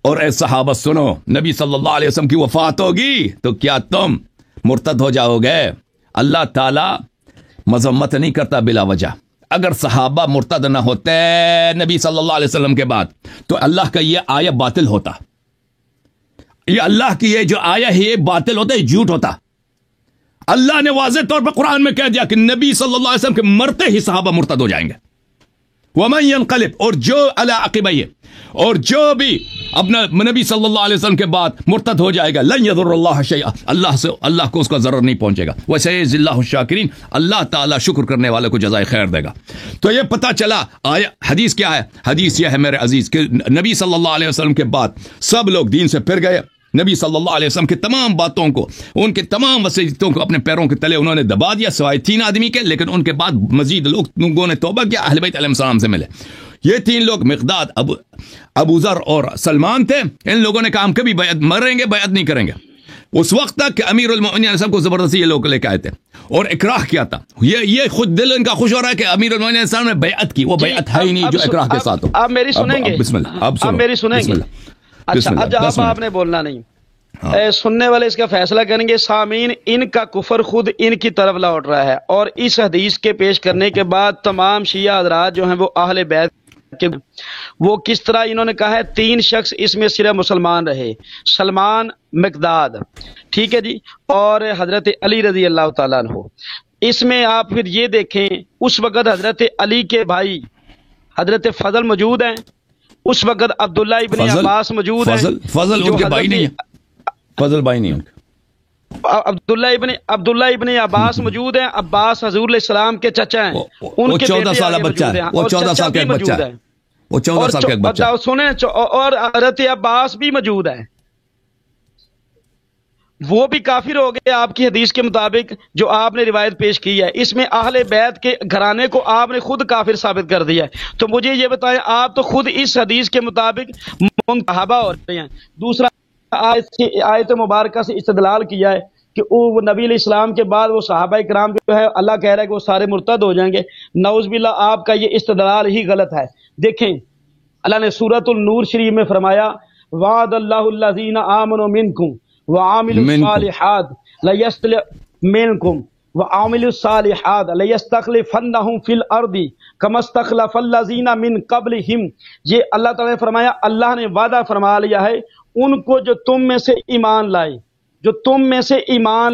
اور اے صحابہ سنو, نبی صلی اللہ علیہ وسلم کی وفات ہوگی تو کیا تم مرتد ہو جاؤ گے؟ اللہ تعالی مذمت نہیں کرتا بلا وجہ. اگر صحابہ مرتد نہ ہوتے نبی صلی اللہ علیہ وسلم کے بعد تو اللہ کا یہ آیا باطل ہوتا. یہ اللہ کی یہ جو آیا ہے یہ باطل ہوتا, یہ جھوٹ ہوتا. اللہ نے واضح طور پر قرآن میں کہہ دیا کہ نبی صلی اللہ علیہ وسلم کے مرتے ہی صحابہ مرتد ہو جائیں گے. وَمَن يَنْقَلِبْ, اور جو عَلَىٰ عَقِبَيْهِ, اور جو بھی اپنا نبی صلی اللہ علیہ وسلم کے بعد مرتد ہو جائے گا, لَن يَضُرَّ اللَّهَ شَيْئًا, اللہ کو اس کا ضرر نہیں پہنچے گا. وَسَيَجْزِي اللَّهُ الشَّاكِرِينَ, اللہ تعالیٰ شکر کرنے والے کو جزائے خیر دے گا. تو یہ پتہ چلا آیا حدیث کیا ہے. حدیث یہ ہے میرے عزیز کہ نبی صلی اللہ علیہ وسلم کے بعد سب لوگ دین سے پھر گئے. نبی صلی اللہ علیہ وسلم کی تمام باتوں کو, ان کے تمام وصیتوں کو اپنے پیروں کے تلے انہوں نے دبا دیا, سوائے 3 آدمی کے. لیکن ان کے بعد مزید لوگوں نے توبہ کیا, اہل بیت علیہ السلام سے ملے. یہ 3 لوگ مقداد, ابو ذر اور سلمان تھے. ان لوگوں نے کہا ہم کبھی مریں گے, بیعت نہیں کریں گے. اس وقت تک کہ امیر المؤمنین علیہ السلام کو زبردستی یہ لوگ لے کے آئے تھے اور اکراہ کیا تھا. یہ خود دل ان کا خوش ہو رہا ہے کہ امیر المؤمنین علیہ السلام نے بیعت کی. وہ بیعت ہے ہی نہیں جو اکراہ کے ساتھ ہو. آپ میری سنیں گے؟ بسم اللہ, آپ میری سنیں گے؟ اچھا, اب جہاں آپ نے بولنا نہیں, سننے والے اس کا فیصلہ کریں گے. سامعین, ان کا کفر خود ان کی طرف لوٹ رہا ہے, اور اس حدیث کے پیش کرنے کے بعد تمام شیعہ حضرات جو ہیں وہ اہل بیت کے, وہ کس طرح انہوں نے کہا ہے 3 شخص اس میں صرف مسلمان رہے, سلمان, مقداد, ٹھیک ہے جی, اور حضرت علی رضی اللہ تعالیٰ عنہ. اس میں آپ پھر یہ دیکھیں اس وقت حضرت علی کے بھائی حضرت فضل موجود ہیں, اس وقت عبداللہ ابن عباس موجود ہیں. فضل ان کے بھائی نہیں ہیں, فضل بھائی نہیں. عبداللہ ابن عباس موجود ہیں. عباس حضور علیہ السلام کے چچا ہیں. ان کے 14 سالہ بچہ ہے, وہ 14 سال کا ایک بچہ ہے, وہ 14 سال کا ایک بچہ ہے. سنیں, اور حضرت عباس بھی موجود ہیں. وہ بھی کافر ہو گئے آپ کی حدیث کے مطابق جو آپ نے روایت پیش کی ہے. اس میں اہل بیت کے گھرانے کو آپ نے خود کافر ثابت کر دیا ہے. تو مجھے یہ بتائیں, آپ تو خود اس حدیث کے مطابق صحابہ ہو رہے ہیں. دوسرا آیت مبارکہ سے استدلال کیا ہے کہ وہ نبی علیہ السلام کے بعد وہ صحابہ کرام جو ہے اللہ کہہ رہا ہے کہ وہ سارے مرتد ہو جائیں گے. نعوذ باللہ, آپ کا یہ استدلال ہی غلط ہے. دیکھیں اللہ نے سورۃ النور شریف میں فرمایا, وعد اللہ الذین آمنوا منکم وعاملوا الصالحات منکم وعاملوا الصالحات لیستخلفنہم فی الارض کما استخلف الذین من قبلہم. یہ اللہ تعالیٰ نے فرمایا, اللہ نے وعدہ فرما لیا ہے ان کو جو تم میں سے ایمان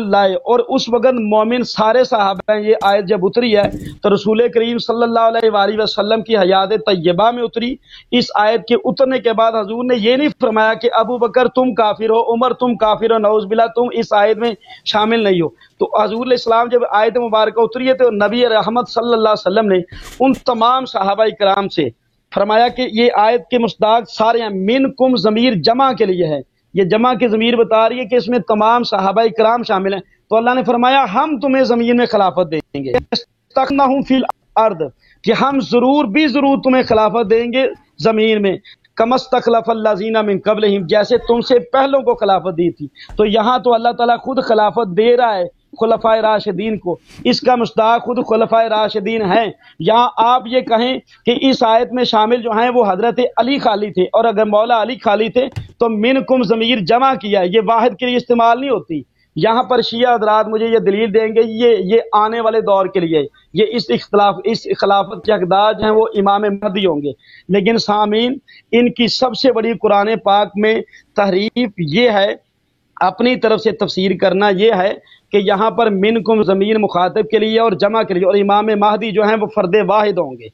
لائے, اور اس وقت مومن سارے صحابہ ہیں. یہ آیت جب اتری ہے تو رسول کریم صلی اللہ علیہ وآلہ وسلم کی حیات طیبہ میں اتری. اس آیت کے اترنے کے بعد حضور نے یہ نہیں فرمایا کہ ابو بکر تم کافر ہو, عمر تم کافر ہو, نعوذ باللہ تم اس آیت میں شامل نہیں ہو. تو حضور علیہ السلام جب آیت مبارکہ اتری ہے تو نبی رحمت صلی اللہ علیہ وسلم نے ان تمام صحابہ کرام سے فرمایا کہ یہ آیت کے مصداق سارے ہیں. منکم ضمیر جمع کے لیے ہے, یہ جمع کی ضمیر بتا رہی ہے کہ اس میں تمام صحابہ کرام شامل ہیں. تو اللہ نے فرمایا ہم تمہیں زمین میں خلافت دیں گے, استخلفنہم فی الارض, کہ ہم ضرور تمہیں خلافت دیں گے زمین میں. کما استخلف الذین من قبلہم, جیسے تم سے پہلوں کو خلافت دی تھی. تو یہاں تو اللہ تعالیٰ خود خلافت دے رہا ہے خلفائے راشدین کو, اس کا مصداق خود خلفائے راشدین ہیں. یہاں آپ یہ کہیں کہ اس آیت میں شامل جو ہیں وہ حضرت علی خالی تھے, اور اگر مولا علی خالی تھے تو منکم ضمیر جمع کیا, یہ واحد کے لیے استعمال نہیں ہوتی. یہاں پر شیعہ حضرات مجھے یہ دلیل دیں گے یہ آنے والے دور کے لیے, یہ اس خلافت کے حقدار ہیں وہ امام مہدی ہوں گے. لیکن سامعین, ان کی سب سے بڑی قرآن پاک میں تحریف یہ ہے, اپنی طرف سے تفسیر کرنا یہ ہے کہ یہاں پر منکم ضمیر مخاطب کے لیے اور جمع کے لیے, اور امام مہدی جو ہیں وہ فرد واحد ہوں گے,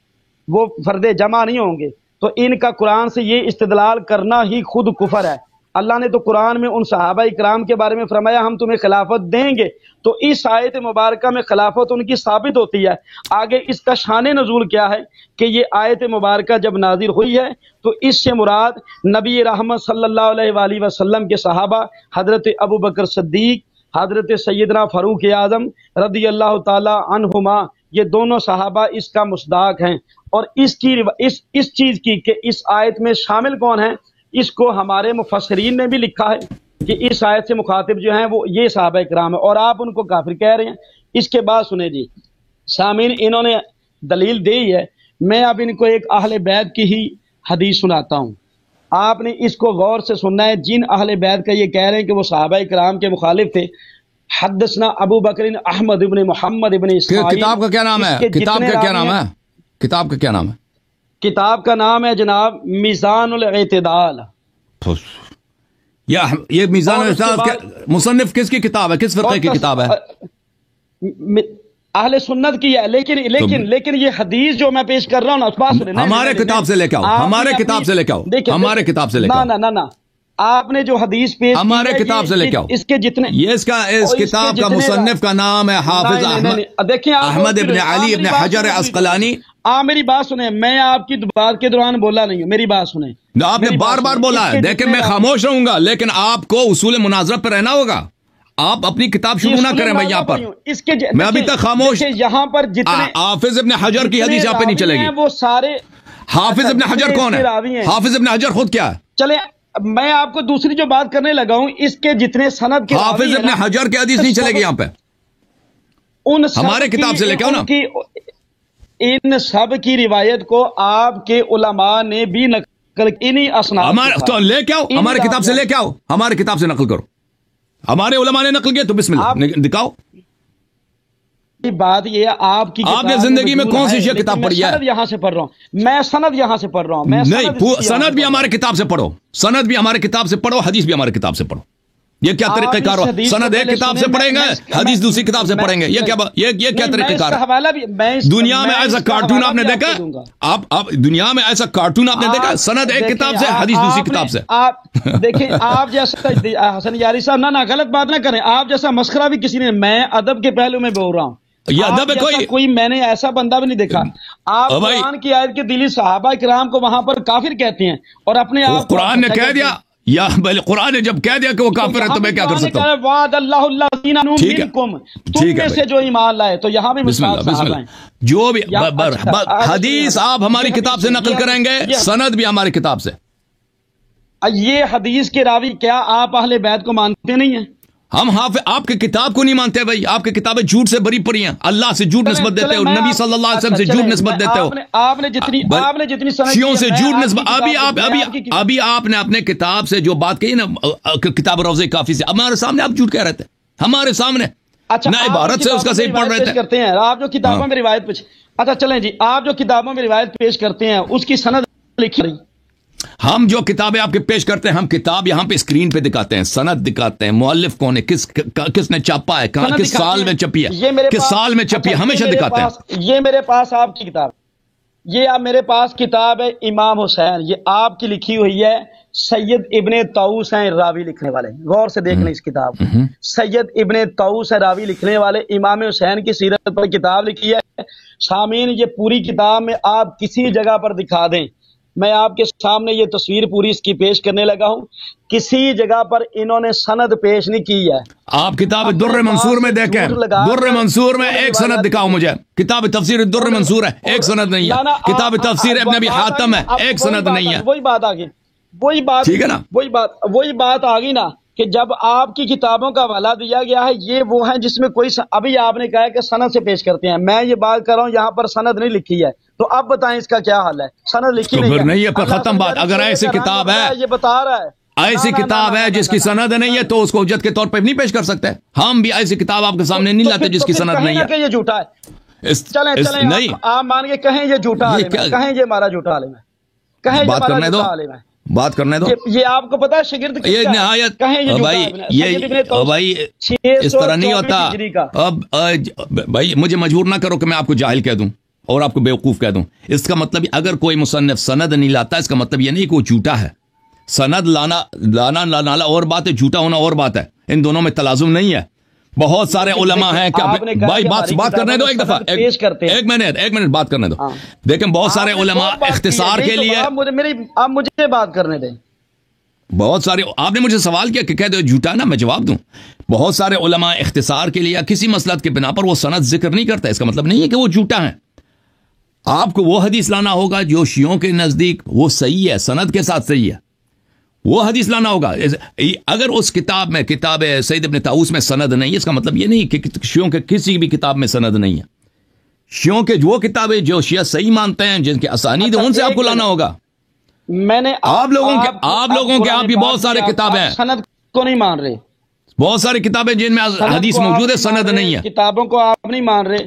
وہ فرد جمع نہیں ہوں گے. تو ان کا قرآن سے یہ استدلال کرنا ہی خود کفر ہے. اللہ نے تو قرآن میں ان صحابہ کرام کے بارے میں فرمایا ہم تمہیں خلافت دیں گے, تو اس آیت مبارکہ میں خلافت ان کی ثابت ہوتی ہے. آگے اس کا شان نزول کیا ہے کہ یہ آیت مبارکہ جب نازل ہوئی ہے تو اس سے مراد نبی رحمت صلی اللہ علیہ وآلہ وسلم کے صحابہ حضرت ابو بکر صدیق, حضرت سیدنا فاروق اعظم رضی اللہ تعالی عنہما, یہ دونوں صحابہ اس کا مصداق ہیں. اور اس چیز کی کہ اس آیت میں شامل کون ہیں, اس کو ہمارے مفسرین نے بھی لکھا ہے کہ اس آیت سے مخاطب جو ہیں وہ یہ صحابہ کرام ہیں, اور آپ ان کو کافر کہہ رہے ہیں. اس کے بعد سنیں جی سامعین, انہوں نے دلیل دی ہے. میں اب ان کو ایک اہل بیت کی ہی حدیث سناتا ہوں, آپ نے اس کو غور سے سننا ہے. جن اہل بیت کا یہ کہہ رہے ہیں کہ وہ صحابہ کرام کے مخالف تھے, حدثنا ابو بکر احمد ابن محمد ابن اسماعیل. کتاب کا کیا نام ہے, کتاب کا کیا نام ہے؟ کتاب کا کیا نام ہے؟ کتاب کا نام ہے جناب میزان الاعتدال. یہ میزان الاعتدال مصنف کس کی کتاب ہے؟ کس فرقے کی کتاب ہے؟ اہل سنت کی ہے. لیکن یہ حدیث جو میں پیش کر رہا ہوں نا، اس بات سنیں، ہمارے کتاب سے لے کے آؤ، ہمارے کتاب سے لے کے آؤ، ہمارے کتاب سے لے کے آؤ. نہ آپ نے جو حدیث پیش کی ہمارے کتاب سے لے کے آؤ. اس کے جتنے اس کتاب کا مصنف کا نام ہے حافظ احمد ابن علی ابن حجر عسقلانی. میری بات سنیں، میں آپ کی بات کے دوران بولا نہیں ہوں، میری بات سنیں. آپ نے بار بار بولا ہے، دیکھیں میں خاموش رہوں گا، لیکن آپ کو اصول مناظرہ پہ رہنا ہوگا. آپ اپنی کتاب شروع نہ کریں بھائی یہاں پر. میں ابھی تک خاموش. یہاں پر جتنے حافظ ابن حجر کی حدیث یہاں پہ نہیں چلے گی. وہ سارے حافظ ابن حجر کون ہے؟ حافظ ابن حجر خود کیا ہے؟ چلے میں آپ کو دوسری جو بات کرنے لگا ہوں، اس کے جتنے سند کے حافظ ابن حجر کی حدیث نہیں چلے گی یہاں پہ. ہمارے کتاب سے لے کے آؤ نا. ان سب کی روایت کو آپ کے علماء نے بھی نقل انہی اسناد تو لے کے آؤ، ہمارے کتاب سے لے کے آؤ، ہمارے کتاب سے نقل کرو. ہمارے علماء نے نقل کیا تو بسم اللہ دکھاؤ. بات یہ ہے آپ نے زندگی میں کون سی کتاب پڑھی ہے؟ یہاں سے پڑھ رہا ہوں میں، سند یہاں سے پڑھ رہا ہوں. نہیں، سند بھی ہمارے کتاب سے پڑھو، سند بھی ہمارے کتاب سے پڑھو، حدیث بھی ہمارے کتاب سے پڑھو. یہ کیا طریقہ کار ہے؟ سند ایک کتاب سے پڑھیں گے، حدیث دوسری کتاب سے پڑھیں گے. یہ کیا طریقہ کار ہے؟ دنیا میں ایسا کارٹون آپ نے دیکھا؟ آپ دنیا میں ایسا کارٹون آپ نے دیکھا؟ سند ایک کتاب سے، حدیث دوسری کتاب سے. آپ دیکھیں، آپ جیسا حسن یاری صاحب نہ غلط بات نہ کریں. آپ جیسا مسخرہ بھی کسی نے، میں ادب کے پہلو میں بول رہا ہوں. یہ ادب کوئی میں نے ایسا بندہ بھی نہیں دیکھا. آپ قرآن کی آیت کے دلی صحابہ کرام کو وہاں پر کافر کہتے ہیں اور اپنے آپ قرآن نے کہہ دیا، یا قرآن نے جب کہہ دیا کہ وہ کافر ہے تو میں کیا کر سکتا ہوں؟ وعد اللہ الذین منکم، تم میں سے جو ایمان لائے. تو یہاں بھی بسم اللہ جو بھی حدیث آپ ہماری کتاب سے نقل کریں گے، سند بھی ہماری کتاب سے. یہ حدیث کے راوی کیا آپ اہل بیت کو مانتے نہیں ہیں؟ ہم آپ کی کتاب کو نہیں مانتے بھائی. آپ کی کتابیں جھوٹ سے بری پڑی ہیں. اللہ سے جھوٹ نسبت دیتے ہو، نبی صلی اللہ علیہ وسلم سے جھوٹ نسبت دیتے ہو، آپ نے جتنی شیعوں سے جھوٹ نسبت. ابھی آپ نے اپنے کتاب سے جو بات کہی نا، کتاب روضہ کافی سے، ہمارے سامنے آپ جھوٹ کہہ رہے تھے، ہمارے سامنے نہ عبارت سے اس کا صحیح پڑھ رہے تھے. کرتے ہیں آپ جو کتابوں میں روایت پیش. اچھا چلیں جی، آپ جو کتابوں میں روایت پیش کرتے ہیں اس کی سند لکھی رہی. ہم جو کتابیں آپ کے پیش کرتے ہیں، ہم کتاب یہاں پہ اسکرین پہ دکھاتے ہیں، سند دکھاتے ہیں، مؤلف کون ہے، کس نے چھاپا ہے، کس سال میں چھپی ہے، کس سال میں چھپی ہے، ہمیشہ دکھاتے ہیں. یہ میرے پاس آپ کی کتاب، یہ آپ میرے پاس کتاب ہے امام حسین، یہ آپ کی لکھی ہوئی ہے. سید ابن طاؤس ہیں راوی لکھنے والے، غور سے دیکھ لیں اس کتاب کو. سید ابن طاؤس ہے راوی لکھنے والے، امام حسین کی سیرت پر کتاب لکھی ہے. سامعین، یہ پوری کتاب میں آپ کسی جگہ پر دکھا دیں، میں آپ کے سامنے یہ تصویر پوری اس کی پیش کرنے لگا ہوں، کسی جگہ پر انہوں نے سند پیش نہیں کی ہے. آپ کتاب در منصور میں دیکھیں، در منصور میں ایک سند دکھاؤ مجھے. کتاب تفسیر در منصور ہے، ایک سند نہیں ہے. کتاب تفسیر ابن ابی حاتم ہے، ایک سند نہیں ہے. وہی بات آ گئی، وہی بات ٹھیک ہے نا، وہی بات آ گئی نا کہ جب آپ کی کتابوں کا حوالہ دیا گیا ہے، یہ وہ ہیں جس میں کوئی ابھی آپ نے کہا ہے کہ سند سے پیش کرتے ہیں. میں یہ بات کر رہا ہوں یہاں پر سند نہیں لکھی ہے. تو اب بتائیں اس کا کیا حال ہے؟ سند لکھی نہیں ہے، پر ختم بات. اگر ایسی کتاب ہے، یہ بتا رہا ہے، ایسی کتاب ہے جس کی سند نہیں ہے تو اس کو حجت کے طور پر نہیں پیش کر سکتے. ہم بھی ایسی کتاب آپ کے سامنے نہیں لاتے جس کی سند نہیں ہے. یہ جھوٹا ہے. چلیں نہیں، آپ مان کے کہیں یہ جھوٹا عالم ہے، کہیں یہ ہمارا جھوٹا عالم ہے، کہیں یہ ہمارا جھوٹا عالم ہے. بات کرنے دو. یہ آپ کو پتا ہے شاگرد یہ نہایت بھائی اس طرح نہیں ہوتا. اب بھائی مجھے مجبور نہ کرو کہ میں آپ کو جاہل کہہ دوں اور آپ کو بیوقوف کہہ دوں. اس کا مطلب اگر کوئی مصنف سند نہیں لاتا، اس کا مطلب یہ نہیں کہ وہ جھوٹا ہے. سند لانا اور بات ہے، جھوٹا ہونا اور بات ہے. ان دونوں میں تلازم نہیں ہے. بہت سارے علماء ہیں کہ بھائی بات کرنے دو ایک دفعہ، ایک منٹ بات کرنے دو. دیکھیں بہت سارے علماء اختصار کے لیے، آپ مجھے بات کرنے دیں. بہت سارے، آپ نے مجھے سوال کیا کہ کہہ دو جھوٹا نا، میں جواب دوں. بہت سارے علماء اختصار کے لیے کسی مسلط کے بنا پر وہ سند ذکر نہیں کرتا. اس کا مطلب نہیں ہے کہ وہ جھوٹا ہے. آپ کو وہ حدیث لانا ہوگا جو شیعوں کے نزدیک وہ صحیح ہے، سند کے ساتھ صحیح ہے، وہ حدیث لانا ہوگا. اگر اس کتاب میں، کتاب سید ابن طاؤس میں سند نہیں ہے، اس کا مطلب یہ نہیں کہ شیعوں کے کسی بھی کتاب میں سند نہیں ہے. شیعوں کے وہ کتابیں جو شیعہ صحیح مانتے ہیں، جن کے اسانید ہیں، ان سے آپ کو لانا ہوگا. میں نے آپ لوگوں کے آپ کی بہت سارے کتابیں ہیں، سند کو نہیں مان رہے. بہت ساری کتابیں جن میں حدیث موجود ہے، سند نہیں ہے. کتابوں کو آپ نہیں مان رہے.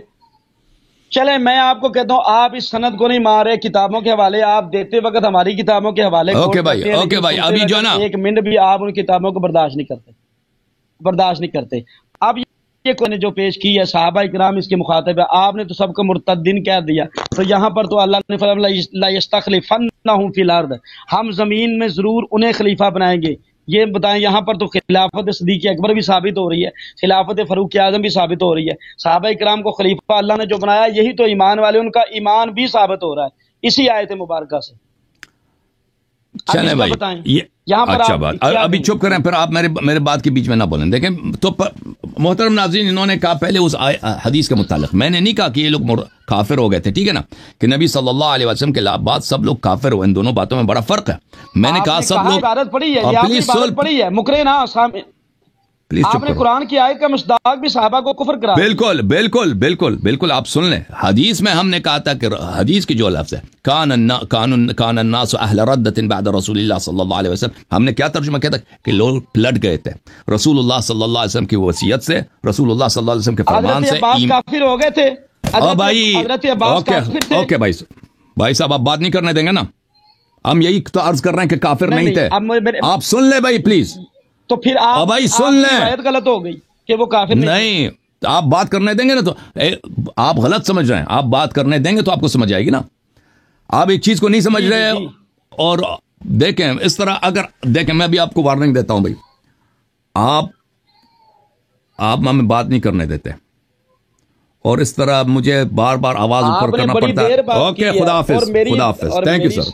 چلے میں آپ کو کہتا ہوں آپ اس سند کو نہیں مار رہے، کتابوں کے حوالے آپ دیتے وقت ہماری کتابوں کے حوالے اوکے بھائی ابھی جو ہے نا ایک منٹ بھی آپ ان کتابوں کو برداشت نہیں کرتے. اب یہ کوئی نے جو پیش کی ہے صحابہ کرام اس کے مخاطب ہے، آپ نے تو سب کو مرتدین کہہ دیا. تو یہاں پر تو اللہ نے فرمایا لا یستخلفنہم فی الارض، ہم زمین میں ضرور انہیں خلیفہ بنائیں گے. یہ بتائیں یہاں پر تو خلافت صدیق اکبر بھی ثابت ہو رہی ہے، خلافت فاروق اعظم بھی ثابت ہو رہی ہے. صحابہ کرام کو خلیفہ اللہ نے جو بنایا یہی تو ایمان والے، ان کا ایمان بھی ثابت ہو رہا ہے اسی آیت مبارکہ سے. چلیں بھائی یہاں پر اچھا بات، ابھی چپ کریں پھر آپ میرے بات کے بیچ میں نہ بولیں. دیکھیں تو محترم ناظرین، انہوں نے کہا پہلے اس حدیث کے متعلق، میں نے نہیں کہا کہ یہ لوگ کافر ہو گئے تھے، ٹھیک ہے نا، کہ نبی صلی اللہ علیہ وسلم کے بعد سب لوگ کافر ہوئے. ان دونوں باتوں میں بڑا فرق ہے. میں نے کہا سب لوگ عبادت پڑھی ہے، عبادت پڑھی ہے، مکرے نہ آپ نے قرآن کی آیت کا مصداق بھی صحابہ کو کفر کرا. بالکل آپ سن لیں. حدیث میں ہم نے کہا تھا کہ حدیث کی جو لفظ ہے کان الناس اہل ردۃ بعد رسول اللہ صلی اللہ علیہ وسلم، ہم نے کیا ترجمہ کیا تھا کہ لوگ پلٹ گئے تھے رسول اللہ صلی اللہ علیہ وسلم کی وصیت سے، رسول اللہ صلی اللہ علیہ وسلم کے فرمان سے. کافر ہو گئے تھے اوکے بھائی صاحب آپ بات نہیں کرنے دیں گے نا. ہم یہی تو عرض کر رہے ہیں کہ کافر نہیں تھے. آپ سن لیں بھائی پلیز. تو پھر آپ بھائی سن لیں، آیت غلط ہو گئی کہ وہ کافر نہیں. آپ بات کرنے دیں گے نا تو آپ غلط سمجھ رہے ہیں. آپ بات کرنے دیں گے تو آپ کو سمجھ آئے گی نا. آپ ایک چیز کو نہیں سمجھ رہے. اور دیکھیں اس طرح اگر دیکھیں میں بھی آپ کو وارننگ دیتا ہوں بھائی، آپ ہمیں بات نہیں کرنے دیتے اور اس طرح مجھے بار بار آواز اوپر کرنا پڑتا ہے. اوکے خدا حافظ.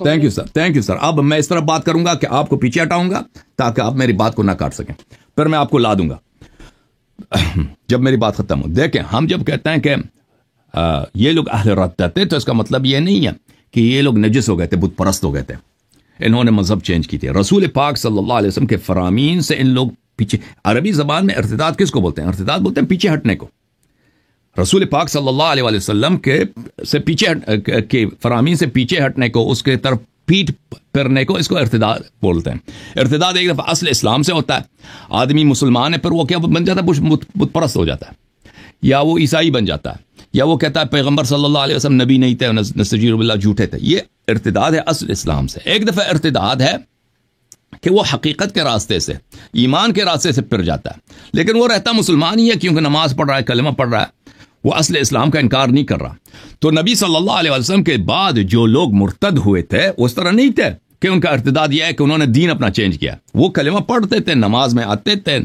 Thank you sir. اب میں اس طرح بات کروں گا کہ آپ کو پیچھے ہٹاؤں گا تاکہ آپ میری بات کو نہ کاٹ سکیں. پھر میں آپ کو لا دوں گا جب میری بات ختم ہو. دیکھیں ہم جب کہتے ہیں کہ یہ لوگ اہل ردت تھے تو اس کا مطلب یہ نہیں ہے کہ یہ لوگ نجس ہو گئے تھے، بت پرست ہو گئے تھے. انہوں نے مذہب چینج کی تھی. رسول پاک صلی اللہ علیہ وسلم کے فرامین سے ان لوگ پیچھے. عربی زبان میں ارتداد کس کو بولتے ہیں؟ ارتداد بولتے ہیں پیچھے ہٹنے کو. رسول پاک صلی اللہ علیہ وسلم کے فرامین سے پیچھے ہٹنے کو، اس کے طرف پیٹ کرنے کو، اس کو ارتداد بولتے ہیں. ارتداد ایک دفعہ اصل اسلام سے ہوتا ہے. آدمی مسلمان ہے پھر وہ کیا بن جاتا ہے؟ بت پرست ہو جاتا ہے، یا وہ عیسائی بن جاتا ہے، یا وہ کہتا ہے پیغمبر صلی اللہ علیہ وسلم نبی نہیں تھے، نستجیر باللہ جھوٹے تھے. یہ ارتداد ہے اصل اسلام سے. ایک دفعہ ارتداد ہے کہ وہ حقیقت کے راستے سے، ایمان کے راستے سے پھر جاتا ہے، لیکن وہ رہتا مسلمان ہی ہے کیونکہ نماز پڑھ رہا ہے، کلمہ پڑھ رہا ہے، وہ اصل اسلام کا انکار نہیں کر رہا. تو نبی صلی اللہ علیہ وسلم کے بعد جو لوگ مرتد ہوئے تھے اس طرح نہیں تھے کہ ان کا ارتداد یہ ہے کہ انہوں نے دین اپنا چینج کیا. وہ کلمہ پڑھتے تھے، نماز میں آتے تھے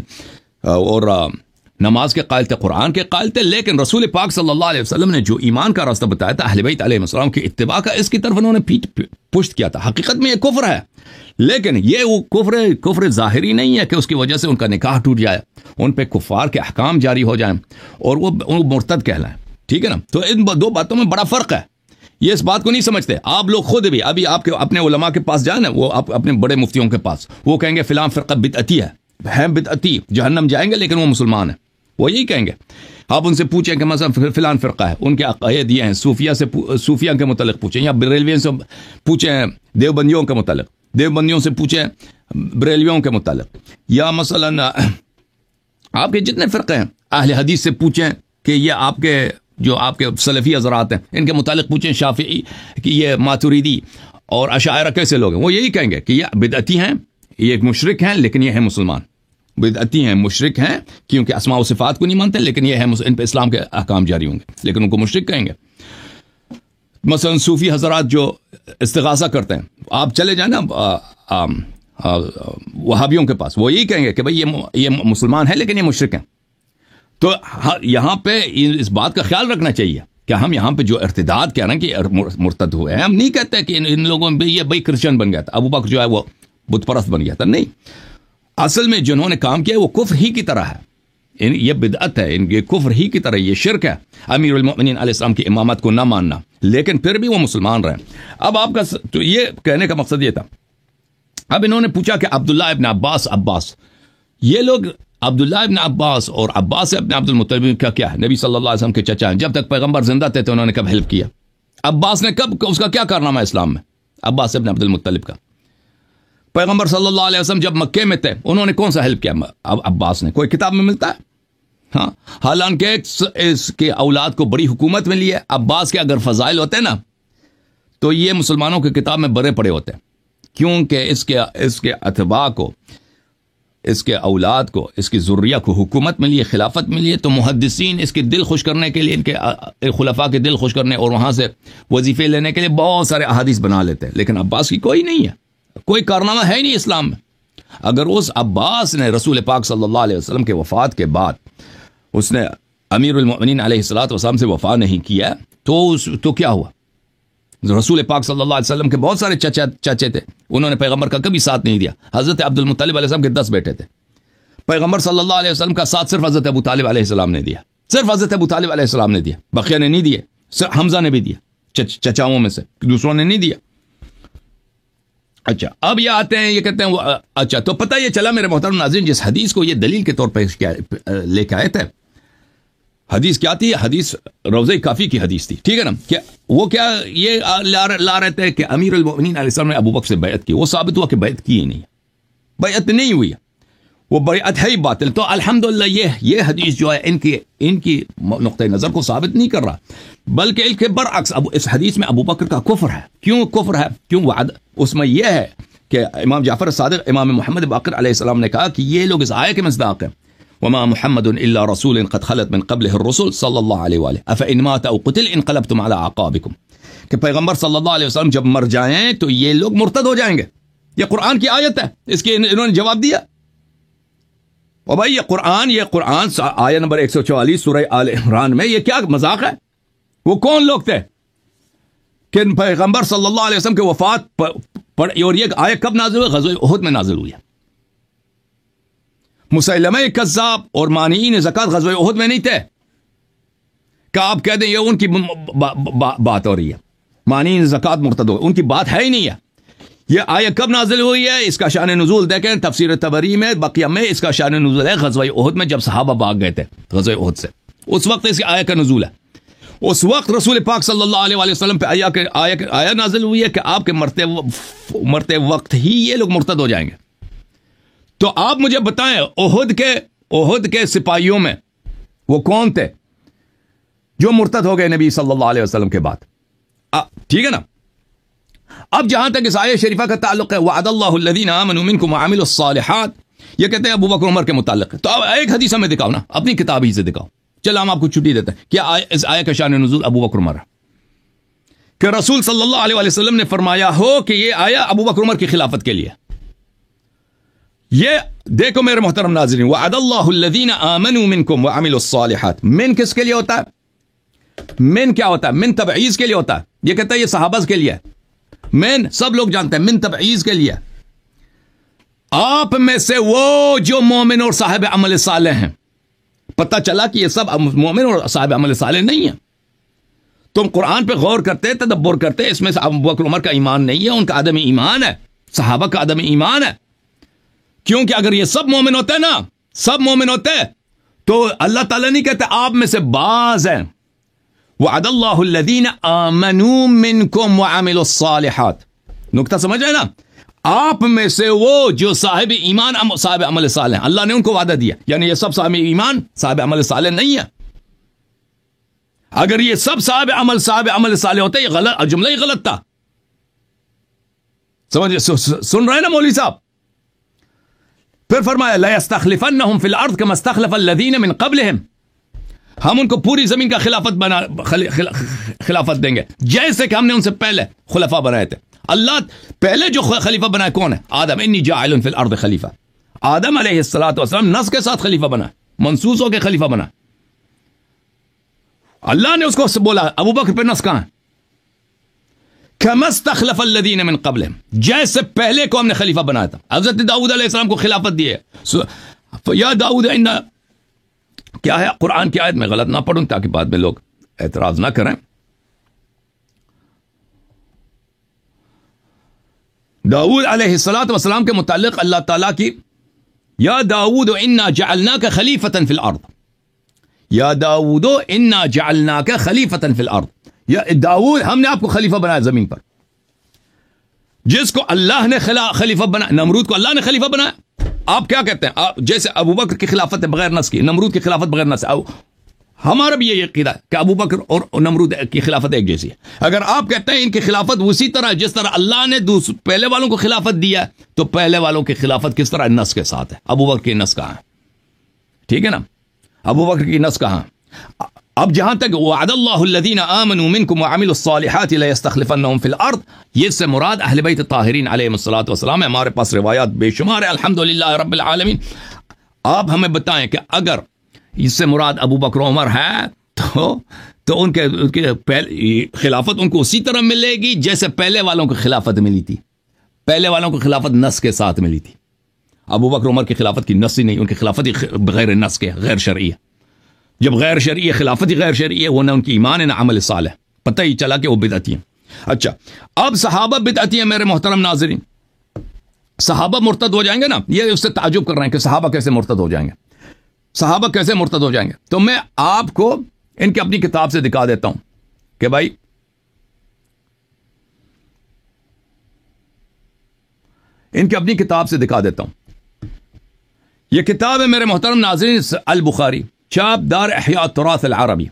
اور نماز کے قائل تھے، قرآن کے قائل تھے، لیکن رسول پاک صلی اللہ علیہ وسلم نے جو ایمان کا راستہ بتایا تھا اہل بیت علیہ السلام کی اتباع کا، اس کی طرف انہوں نے پشت کیا تھا. حقیقت میں یہ کفر ہے، لیکن یہ وہ کفر ظاہری نہیں ہے کہ اس کی وجہ سے ان کا نکاح ٹوٹ جائے، ان پہ کفار کے احکام جاری ہو جائیں اور وہ مرتد کہلائیں. ٹھیک ہے نا. تو ان دو باتوں میں بڑا فرق ہے. یہ اس بات کو نہیں سمجھتے. آپ لوگ خود بھی ابھی آپ کے اپنے علماء کے پاس جائیں نا، وہ اپنے بڑے مفتیوں کے پاس، وہ کہیں گے فلاں فرقہ بدعتی ہے بدعتی، جہنم جائیں گے لیکن وہ مسلمان ہے. وہ یہی کہیں گے. آپ ان سے پوچھیں کہ مثلا فلان فرقہ ہے، ان کے عقائد یہ ہیں، صوفیہ کے متعلق پوچھیں، یا بریلویوں سے پوچھیں، دیوبندیوں کے متعلق، دیوبندیوں سے پوچھیں بریلویوں کے متعلق، یا مثلا آپ کے جتنے فرقے ہیں اہل حدیث سے پوچھیں کہ یہ آپ کے سلفی حضرات ہیں، ان کے متعلق پوچھیں شافعی کہ یہ ماتوریدی اور اشاعرہ کیسے لوگ ہیں. وہ یہی کہیں گے کہ یہ بدعتی ہیں، یہ ایک مشرک ہیں لیکن یہ ہے مسلمان. بدعتی ہیں، مشرک ہیں کیونکہ اسماء و صفات کو نہیں مانتے، لیکن یہ ہے ان پہ اسلام کے احکام جاری ہوں گے، لیکن ان کو مشرک کہیں گے. مثلا صوفی حضرات جو استغاثہ کرتے ہیں، آپ چلے جائیں نا وہابیوں کے پاس، وہ یہی کہیں گے کہ بھئی یہ مسلمان ہے لیکن یہ مشرک ہیں. تو یہاں پہ اس بات کا خیال رکھنا چاہیے کہ ہم یہاں پہ جو ارتداد کہہ رہے ہیں کہ مرتد ہوئے ہیں، ہم نہیں کہتے کہ ان لوگوں میں یہ بھئی کرسچن بن گیا تھا، ابو بکر جو ہے وہ بت پرست بن گیا تھا. نہیں، اصل میں جنہوں نے کام کیا وہ کفر ہی کی طرح ہے، یہ بدعت ہے، یہ کفر ہی کی طرح، یہ شرک ہے امیر المؤمنین علیہ السلام کی امامت کو نہ ماننا، لیکن پھر بھی وہ مسلمان رہے. اب آپ کا تو یہ کہنے کا مقصد یہ تھا. اب انہوں نے پوچھا کہ عبداللہ ابن عباس، یہ لوگ عبداللہ ابن عباس اور عباس ابن عبد المطلب کا کیا ہے؟ نبی صلی اللہ علیہ وسلم کے چچا ہیں. جب تک پیغمبر زندہ تھے تو انہوں نے کب ہیلپ کیا؟ عباس نے کب، اس کا کیا کارنامہ ہے اسلام میں؟ عباس ابن عبد المطلب کا. پیغمبر صلی اللہ علیہ وسلم جب مکے میں تھے انہوں نے کون سا ہیلپ کیا؟ عباس نے. کوئی کتاب میں ملتا ہے؟ ہاں، حالانکہ اس کے اولاد کو بڑی حکومت ملی ہے. عباس کے اگر فضائل ہوتے نا تو یہ مسلمانوں کی کتاب میں بڑے پڑے ہوتے ہیں، کیونکہ اس کے اتباع کو، اس کے اولاد کو، اس کی ذریہ کو حکومت ملی ہے، خلافت ملی ہے. تو محدثین اس کے دل خوش کرنے کے لیے، ان کے خلفاء کے دل خوش کرنے اور وہاں سے وظیفے لینے کے لیے بہت سارے احادیث بنا لیتے ہیں. لیکن عباس کی کوئی نہیں ہے، کوئی کارنامہ ہے ہی نہیں اسلام میں. اگر اس عباس نے رسول پاک صلی اللہ علیہ وسلم کے وفات کے بعد اس نے امیر المؤمنین علیہ الصلوۃ والسلام سے وفا نہیں کیا تو کیا ہوا؟ رسول پاک صلی اللہ علیہ وسلم کے بہت سارے چچے تھے، انہوں نے پیغمبر کا کبھی ساتھ نہیں دیا. حضرت عبد المطلب علیہ السلام کے 10 بیٹے تھے، پیغمبر صلی اللہ علیہ وسلم کا ساتھ صرف حضرت ابو طالب علیہ السلام نے دیا، صرف حضرت ابو طالب علیہ السلام نے دیا، بقیہ نے نہیں دیے. حمزہ نے بھی دیا، چچاؤں میں سے دوسروں نے نہیں دیا. اچھا، اب یہ آتے ہیں، یہ کہتے ہیں اچھا تو پتہ یہ چلا میرے محترم ناظرین، جس حدیث کو یہ دلیل کے طور پہ لے کے آئے تھے، حدیث کیا تھی؟ حدیث روضہ کافی کی حدیث تھی، ٹھیک ہے نا؟ کہ وہ کیا یہ لا رہے تھے کہ امیر المؤمنین علیہ السلام نے ابو بکر سے بیعت کی. وہ ثابت ہوا کہ بیعت کی ہی نہیں، بیعت نہیں ہوئی، وہ بیعت ہے ہی باطل. تو الحمدللہ یہ حدیث جو ہے ان کی نقطہ نظر کو ثابت نہیں کر رہا، بلکہ ان کے برعکس اس حدیث میں ابو بکر کا کفر ہے. کیوں کفر ہے؟ کیوں اس میں یہ ہے کہ امام جعفر صادق، امام محمد باقر علیہ السلام نے کہا کہ یہ لوگ اس آیت کے مصداق ہیں، وما محمد الا رسول قد خلت من قبله الرسل صلی اللہ علیہ وآلہ افإن مات او قتل انقلبتم على اعقابکم، کہ پیغمبر صلی اللہ علیہ وسلم جب مر جائیں تو یہ لوگ مرتد ہو جائیں گے. یہ قرآن کی آیت ہے، اس کے انہوں نے جواب دیا. اور بھائی یہ قرآن آیت نمبر 144 سورہ آل عمران میں، یہ کیا مذاق ہے؟ وہ کون لوگ تھے کہ پیغمبر صلی اللہ علیہ وسلم کے وفات اور یہ آیت کب نازل ہوئی؟ غزوہ احد میں نازل ہوئی ہے. مسیلمہ کذاب اور مانعین زکات غزوہ احد میں نہیں تھے کہ آپ کہہ دیں یہ ان کی بات ہو رہی ہے. مانعین زکات مرتد ہو، ان کی بات ہے ہی نہیں ہے. یہ آیت کب نازل ہوئی ہے؟ اس کا شان نزول دیکھیں تفسیر طبری میں، بقیہ میں اس کا شان نزول ہے غزوہ احد میں، جب صحابہ بھاگ گئے تھے غزوہ احد سے، اس وقت اس کی آیت کا نزول ہے. اس وقت رسول پاک صلی اللہ علیہ وسلم پہ آیت نازل ہوئی ہے کہ آپ کے مرتے وقت ہی یہ لوگ مرتد ہو جائیں گے. تو آپ مجھے بتائیں احد کے سپاہیوں میں وہ کون تھے جو مرتد ہو گئے نبی صلی اللہ علیہ وسلم کے بعد؟ ٹھیک ہے نا؟ اب جہاں تک اس آیت شریفہ کا تعلق ہے، وعد اللہ الذین آمنوا منکم وعملوا الصالحات، یہ کہتے ہیں ابو بکر عمر کے متعلق ہے. تو اب ایک حدیث ہمیں دکھاؤ نا، اپنی کتاب ہی سے دکھاؤ. چلو ہم آپ کو چھٹی دیتے ہیں. کیا اس آیت کا شان نزول ابو بکر عمر ہے کہ رسول صلی اللہ علیہ وسلم نے فرمایا ہو کہ یہ آیا ابو بکر عمر کی خلافت کے لیے؟ یہ دیکھو میرے محترم ناظرین، وعد اللہ الذین آمنوا منکم وعملوا الصالحات، من کس کے لیے ہوتا ہے؟ من کیا ہوتا ہے؟ من تبعیض کے لیے ہوتا ہے. یہ کہتا ہے یہ صحابہ کے لیے. من سب لوگ جانتے ہیں، من تبعیض کے لیے. آپ میں سے وہ جو مومن اور صاحب عمل صالح ہیں، پتہ چلا کہ یہ سب مومن اور صاحب عمل صالح نہیں ہیں. تم قرآن پہ غور کرتے، تدبر کرتے، اس میں سے ابو بکر عمر کا ایمان نہیں ہے، ان کا عدم ایمان ہے، صحابہ کا عدم ایمان ہے. کیونکہ اگر یہ سب مومن ہوتے نا، سب مومن ہوتے تو اللہ تعالیٰ نہیں کہتے آپ میں سے بعض ہیں. وعد اللہ الذین آمنوا منکم وعملوا الصالحات. نکتہ سمجھ رہے نا؟ آپ میں سے وہ جو صاحب ایمان، صاحب عمل صالح ہیں، اللہ نے ان کو وعدہ دیا. یعنی یہ سب صاحب ایمان، صاحب عمل صالح نہیں ہے. اگر یہ سب صاحب عمل صالح ہوتے، یہ غلط جملہ ہی غلط تھا. سمجھ سن رہے نا مولوی صاحب؟ پھر فرمایا لَيَسْتَخْلِفَنَّهُمْ فِي الْأَرْضِ كَمَا اسْتَخْلَفَ الَّذِينَ مِنْ قَبْلِهِمْ. ہم ان کو پوری زمین کا خلافت دیں گے جیسے کہ ہم نے ان سے پہلے خلفاء بنائے تھے. اللہ پہلے جو خلیفہ بنائے کون ہے؟ آدم. انی جاعل فی الارض خلیفہ. آدم علیہ السلام نص کے ساتھ خلیفہ بنا، منصوص ہو کے خلیفہ بنا. اللہ نے اس کو بولا ابو بکر پہ نص کہاں ہے؟ کما استخلف الذین من قبلہم، جیسے پہلے کو ہم نے خلیفہ بنایا تھا. حضرت داؤد علیہ السلام کو خلافت دی ہے. یا داؤد کیا ہے؟ قرآن کی آیت میں غلط نہ پڑھوں تاکہ بعد میں لوگ اعتراض نہ کریں. داؤد علیہ السلام کے متعلق اللہ تعالیٰ کی یا داؤد انا جعلناک خلیفۃ فی الارض، یا داؤد انا جعلناک خلیفۃ فی الارض. یا داؤد ہم نے آپ کو خلیفہ بنایا زمین پر. جس کو اللہ نے خلیفہ بنایا، نمرود کو اللہ نے خلیفہ بنایا. آپ کیا کہتے ہیں؟ جیسے ابو بکر کی خلافت بغیر نص کی، نمرود کی خلافت بغیر نص، ہمارا بھی یہ عقیدہ ہے کہ ابو بکر اور نمرود کی خلافت ایک جیسی ہے۔ اگر آپ کہتے ہیں ان کی خلافت اسی طرح جس طرح اللہ نے پہلے والوں کو خلافت دیا تو پہلے والوں کی خلافت کس طرح نص کے ساتھ ہے؟ ابو بکر کی نص کہاں ہے؟ ٹھیک ہے نا، ابو بکر کی نص کہاں؟ اب جہاں تک وعد اللہ الذین آمنوا منکم وعملوا الصالحات لیستخلفنہم فی الارض، یہ سے مراد اہل بیت الطاہرین علیہم الصلوۃ والسلام ہے۔ ہمارے پاس روایات بے شمار ہے، الحمدللہ رب العالمین۔ آپ ہمیں بتائیں کہ اگر اس سے مراد ابو بکر و عمر ہے تو ان کے خلافت ان کو اسی طرح ملے گی جیسے پہلے والوں کو خلافت ملی تھی۔ پہلے والوں کو خلافت نص کے ساتھ ملی تھی، ابو بکر عمر کی خلافت کی نص ہی نہیں، ان کی خلافت ہی بغیر نص کے، غیر شرعی ہے۔ جب غیر شرعی ہے، خلافت ہی غیر شرعی ہے، وہ نہ ان کی ایمان ہے نہ عمل صالح، پتہ ہی چلا کہ وہ بدعتی ہیں۔ اچھا، اب صحابہ بدعتی ہیں میرے محترم ناظرین، صحابہ مرتد ہو جائیں گے نا؟ یہ اس سے تعجب کر رہے ہیں کہ صحابہ کیسے مرتد ہو جائیں گے، صحابہ کیسے مرتد ہو جائیں گے؟ تو میں آپ کو ان کی اپنی کتاب سے دکھا دیتا ہوں کہ بھائی ان کی اپنی کتاب سے دکھا دیتا ہوں۔ یہ کتاب ہے میرے محترم ناظرین البخاری، چاپ دار احیاء التراث العربی،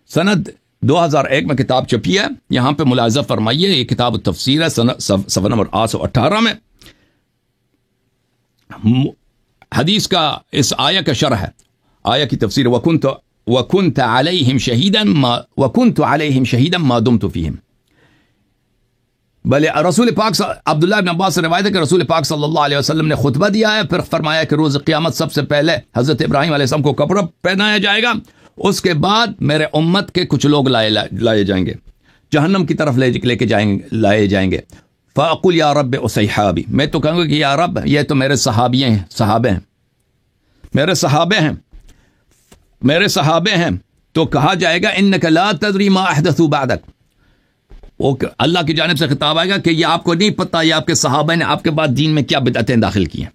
سند 2001 میں کتاب چھپی ہے۔ یہاں پہ ملاحظہ فرمائیے، یہ کتاب التفسیر ہے، صفحہ نمبر 818 میں حدیث کا اس آیہ کا شرح ہے، آیہ کی تفسیر، وَكُنْتَ عَلَيْهِمْ شَهِيدًا مَا دُمْتُ فِيهِمْ۔ بلے رسول پاک عبداللہ بن عباس سے روایت ہے کہ رسول پاک صلی اللہ علیہ وسلم نے خطبہ دیا ہے، پھر فرمایا کہ روز قیامت سب سے پہلے حضرت ابراہیم علیہ السلام کو کپڑا پہنایا جائے گا، اس کے بعد میرے امت کے کچھ لوگ لائے جائیں گے، جہنم کی طرف لے کے لائے جائیں گے۔ فَأَقُلْ يَا رَبِّ أَصَحَابِي، میں تو کہوں گا کہ یا رب یہ تو میرے صحابے ہیں، میرے صحابے ہیں، تو کہا جائے گا اِنَّكَ لَا تَدْرِي مَا أَحْدَثُوا بَعْدَكَ، وہ اللہ کی جانب سے خطاب آئے گا کہ یہ آپ کو نہیں پتا یہ آپ کے صحابہ نے آپ کے بعد دین میں کیا بدعتیں داخل کی ہیں۔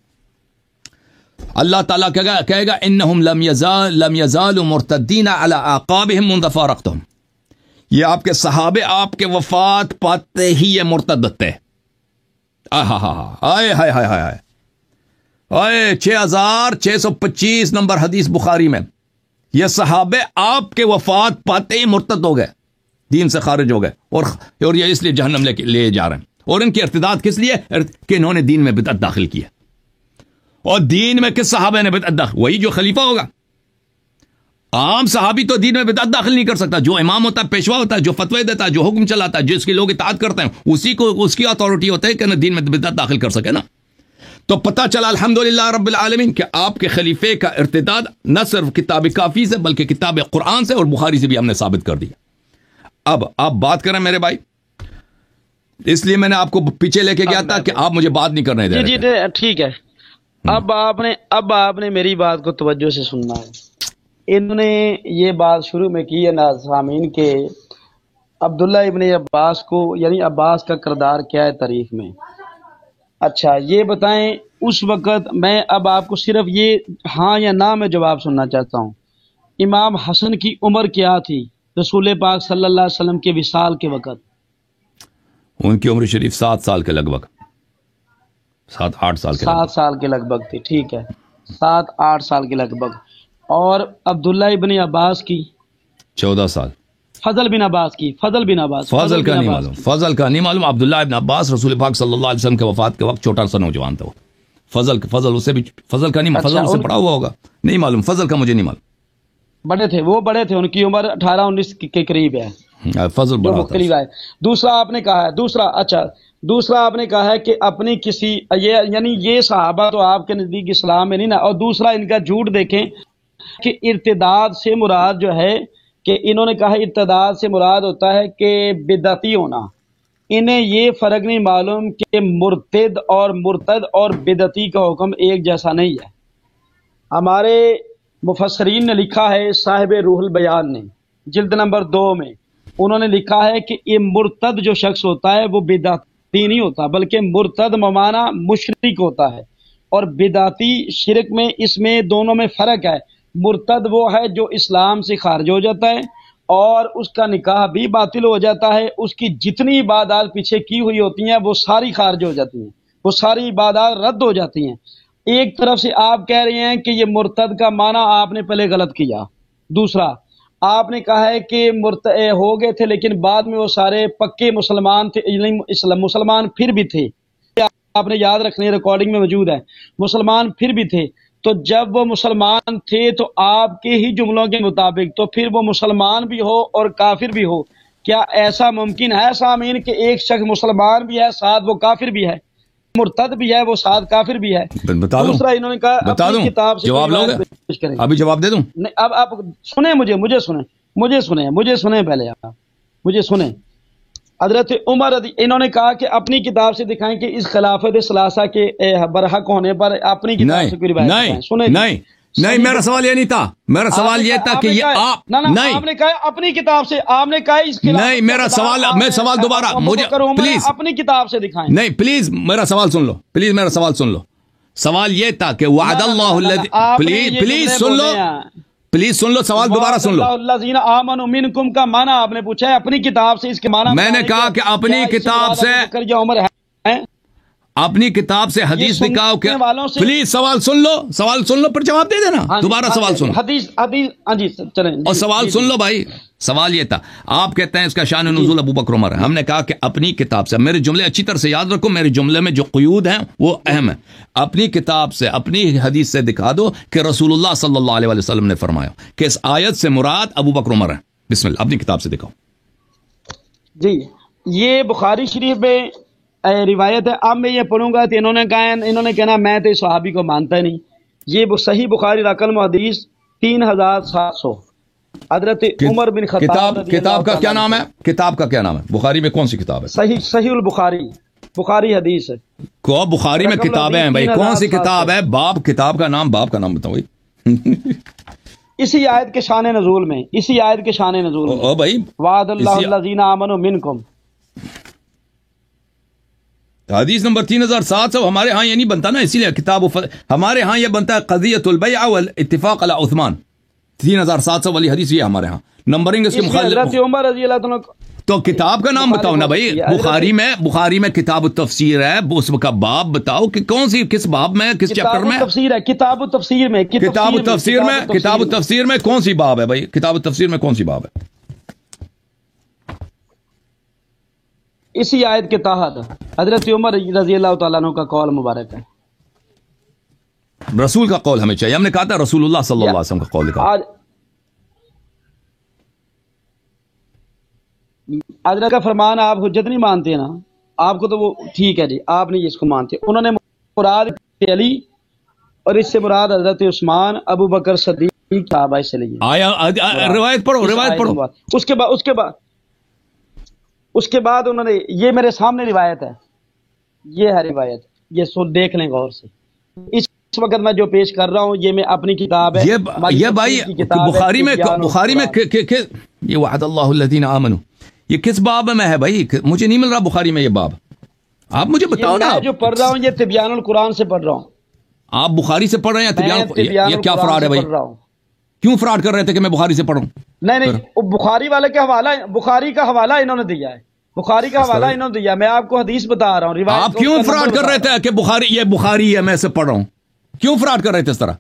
اللہ تعالیٰ کہے گا انہم لم یزالوا مرتدین علی اعقابہم منذ فارقتہم، یہ آپ کے صحابے آپ کے وفات پاتے ہی یہ مرتد تھے۔ آئے 6625 نمبر حدیث بخاری میں، یہ صحابے آپ کے وفات پاتے ہی مرتد ہو گئے، دین سے خارج ہو گئے، اور یہ اس لیے جہنم لے جا رہے ہیں۔ اور ان کی ارتداد کس لیے کہ انہوں نے دین میں بدعت داخل کی ہے۔ اور دین میں کس صحابہ نے بدعت داخل؟ وہی جو خلیفہ ہوگا۔ عام صحابی تو دین میں بدعت داخل نہیں کر سکتا، جو امام ہوتا ہے، پیشوا ہوتا ہے، جو فتوی دیتا ہے، جو حکم چلاتا ہے، جس کی لوگ اطاعت کرتے ہیں، اسی کو اس کی اتھارٹی ہوتا ہے کہ دین میں بدعت داخل کر سکے نا۔ تو پتہ چلا الحمدللہ رب العالمین کہ آپ کے خلیفے کا ارتداد نہ صرف کتاب کافی سے بلکہ کتاب قرآن سے اور بخاری سے بھی ہم نے ثابت کر دیا۔ اب آپ بات کریں میرے بھائی، اس لیے میں نے آپ کو پیچھے لے کے گیا تھا کہ آپ مجھے بات نہیں کرنے دے رہے۔ جی ٹھیک ہے، اب آپ نے میری بات کو توجہ سے سننا ہے۔ انہوں نے یہ بات شروع میں کی ہے ناظرین کے عبداللہ ابن عباس کو، یعنی عباس کا کردار کیا ہے تاریخ میں۔ اچھا یہ بتائیں اس وقت، میں اب آپ کو صرف یہ ہاں یا نہ میں جواب سننا چاہتا ہوں، امام حسن کی عمر کیا تھی رسول پاک صلی اللہ علیہ وسلم کے وصال کے وقت؟ ان کی عمر شریف 7 سال کے لگ بھگ، 7-8 سال کے 7 سال کے لگ بھگ تھی، ٹھیک ہے، 7-8 سال کے لگ بھگ۔ اور عبداللہ ابن عباس کی 14 سال۔ فضل بن عباس فضل کا نہیں معلوم، عبداللہ ابن عباس رسول پاک صلی اللہ علیہ وسلم کے وفات کے وقت چھوٹا سا نوجوان تھا وہ۔ فضل اسے بھی، فضل کا نہیں، فضل اسے پڑھا ہوا ہوگا، نہیں معلوم، فضل کا مجھے نہیں معلوم۔ بڑے تھے، ان کی عمر 18-19 کے قریب ہے، فضل بڑا تھا۔ دوسرا آپ نے کہا ہے، دوسرا آپ نے کہا ہے کہ اپنی کسی یعنی یہ صحابہ تو آپ کے نزدیک اسلام میں نہیں نا۔ اور دوسرا ان کا جھوٹ دیکھیں کہ ارتداد سے مراد جو ہے کہ انہوں نے کہا ارتداد سے مراد ہوتا ہے کہ بدعتی ہونا۔ انہیں یہ فرق نہیں معلوم کہ مرتد اور بدعتی کا حکم ایک جیسا نہیں ہے۔ ہمارے مفسرین نے لکھا ہے، صاحب روح البیان نے جلد نمبر 2 میں انہوں نے لکھا ہے کہ یہ مرتد جو شخص ہوتا ہے وہ بدعتی نہیں ہوتا، بلکہ مرتد ممانا مشرک ہوتا ہے، اور بدعتی شرک میں، اس میں دونوں میں فرق ہے۔ مرتد وہ ہے جو اسلام سے خارج ہو جاتا ہے اور اس کا نکاح بھی باطل ہو جاتا ہے، اس کی جتنی عبادات پیچھے کی ہوئی ہوتی ہیں وہ ساری خارج ہو جاتی ہیں، وہ ساری عبادات رد ہو جاتی ہیں۔ ایک طرف سے آپ کہہ رہے ہیں کہ یہ مرتد کا معنی آپ نے پہلے غلط کیا، دوسرا آپ نے کہا ہے کہ ہو گئے تھے لیکن بعد میں وہ سارے پکے مسلمان تھے، مسلمان پھر بھی تھے، آپ نے یاد رکھنے ریکارڈنگ میں موجود ہے، مسلمان پھر بھی تھے۔ تو جب وہ مسلمان تھے تو آپ کے ہی جملوں کے مطابق تو پھر وہ مسلمان بھی ہو اور کافر بھی ہو، کیا ایسا ممکن ہے سامعین کہ ایک شخص مسلمان بھی ہے ساتھ وہ کافر بھی ہے، مرتد بھی ہے وہ ساتھ کافر بھی ہے؟ بتا دوں، دوسرا انہوں نے کہا اپنی کتاب سے جواب لو گے؟ پیش کریں۔ ابھی جواب دے دوں؟ نہیں، اب آپ سنیں، مجھے سنیں پہلے، آپ مجھے سنیں۔ حضرت عمر انہوں نے کہا کہ اپنی کتاب سے دکھائیں کہ اس خلافت ثلاثہ کے برحق ہونے پر اپنی کتاب سے کوئی روایت دکھائیں۔ سنیں، نہیں، میرا سوال یہ نہیں تھا، میرا سوال یہ تھا کہ یہ آپ نہیں، آپ نے کہا اپنی کتاب سے، آپ نے کہا اس نہیں، میرا سوال، میں سوال دوبارہ مجھے پلیز اپنی کتاب سے دکھائیں۔ نہیں پلیز میرا سوال سن لو، پلیز میرا سوال سن لو۔ سوال یہ تھا کہ وعد اللہ الذی، پلیز سن لو، پلیز سن لو، سوال دوبارہ سن لو۔ الذین آمنوا منکم کا معنی آپ نے پوچھا ہے، اپنی کتاب سے اس کے معنی میں نے کہا کہ اپنی کتاب سے، عمر ہے، اپنی کتاب سے حدیث دکھاؤ کہ، پلیز سوال سن لو پھر جواب دے دینا، دوبارہ سوال سن لو، حدیث ہاں جی چلیں، اور سوال سن لو بھائی۔ سوال یہ تھا، آپ کہتے ہیں اس کا شان نزول ابو بکر عمر ہے، ہم نے کہا کہ اپنی کتاب سے، میرے جملے اچھی طرح سے یاد رکھو، میرے جملے میں جو قیود ہیں وہ اہم ہے، اپنی کتاب سے، اپنی حدیث سے دکھا دو کہ رسول اللہ صلی اللہ علیہ وسلم نے فرمایا کہ اس آیت سے مراد ابو بکر عمر ہے، بسم اللہ، اپنی کتاب سے دکھاؤ۔ جی یہ بخاری شریف میں روایت ہے، اب میں یہ پڑھوں گا تو انہوں نے کہنا میں تو اس صحابی کو مانتا ہی نہیں۔ یہ صحیح بخاری رقم حدیث 3700، حضرت عمر بن خطاب۔ کتاب کا کیا نام ہے؟ کتاب کا کیا نام ہے؟ بخاری میں کون سی کتاب ہے؟ صحیح البخاری، بخاری حدیث ہے۔ کو بخاری میں کتابیں ہیں بھائی، کون سی کتاب ہے؟ باب، کتاب کا نام، باب کا نام بتاؤ بھائی۔ اسی آیت کے شان نزول میں، اسی آیت کے شان نزول میں بھائی، وعد اللہ الذین آمنوا منکم، حدیث نمبر 3700۔ ہمارے ہاں یہ نہیں بنتا نا، اسی لیے کتاب ہمارے ہاں یہ بنتا ہے قضیۃ البیع والاتفاق علی عثمان، 3700 والی حدیث یہ ہمارے ہاں نمبرنگ اس کے مخالف۔ حضرت عمر رضی اللہ عنہ تو کتاب کا نام بتاؤ نا بھائی، بخاری میں کتاب التفسیر ہے، اس کا باب بتاؤ کہ کون سی، کس باب میں، کس چیپٹر میں؟ تفسیر ہے، کتاب التفسیر میں، کتاب التفسیر میں کون سی باب ہے بھائی؟ کتاب التفسیر میں کون سی باب ہے؟ اسی آیت کے تحت حضرت عمر رضی اللہ تعالیٰ عنہ کا قول مبارک ہے، رسول کا قول ہمیں چاہیے، ہم نے کہا تھا رسول اللہ صلی اللہ علیہ وسلم کا قول لکھا۔ حضرت کا فرمان آپ حجت نہیں مانتے نا، آپ کو تو وہ ٹھیک ہے جی، آپ نہیں اس کو مانتے، انہوں نے مراد علی اور اس سے مراد حضرت عثمان، ابو بکر صدیق صحابہ سے لیے۔ آیا روایت پڑھو، روایت پڑھو۔ اس کے بعد انہوں نے، یہ میرے سامنے روایت ہے، یہ ہے روایت، یہ دیکھ لیں غور سے، اس وقت میں جو پیش کر رہا ہوں یہ میں اپنی کتاب ہے، یہ بھائی بخاری میں یہ وعد اللہ الذین آمنوا، یہ کس باب میں ہے بھائی؟ مجھے نہیں مل رہا بخاری میں یہ باب، آپ مجھے بتاؤ نا۔ میں جو پڑھ رہا ہوں یہ تبیان القرآن سے پڑھ رہا ہوں۔ آپ بخاری سے پڑھ رہے ہیں تبیان؟ یہ کیا فراڈ ہے بھائی؟ کیوں فراڈ کر رہے تھے کہ میں بخاری سے پڑھوں؟ نہیں، بخاری والے کا حوالہ، بخاری کا حوالہ انہوں نے دیا ہے، بخاری کا حوالہ انہوں نے دیا، میں آپ کو حدیث بتا رہا ہوں۔ آپ کیوں فراڈ کر رہے تھے کہ بخاری ہے میں سے پڑھ رہا ہوں؟ کیوں فراڈ کر رہے تھے اس طرح؟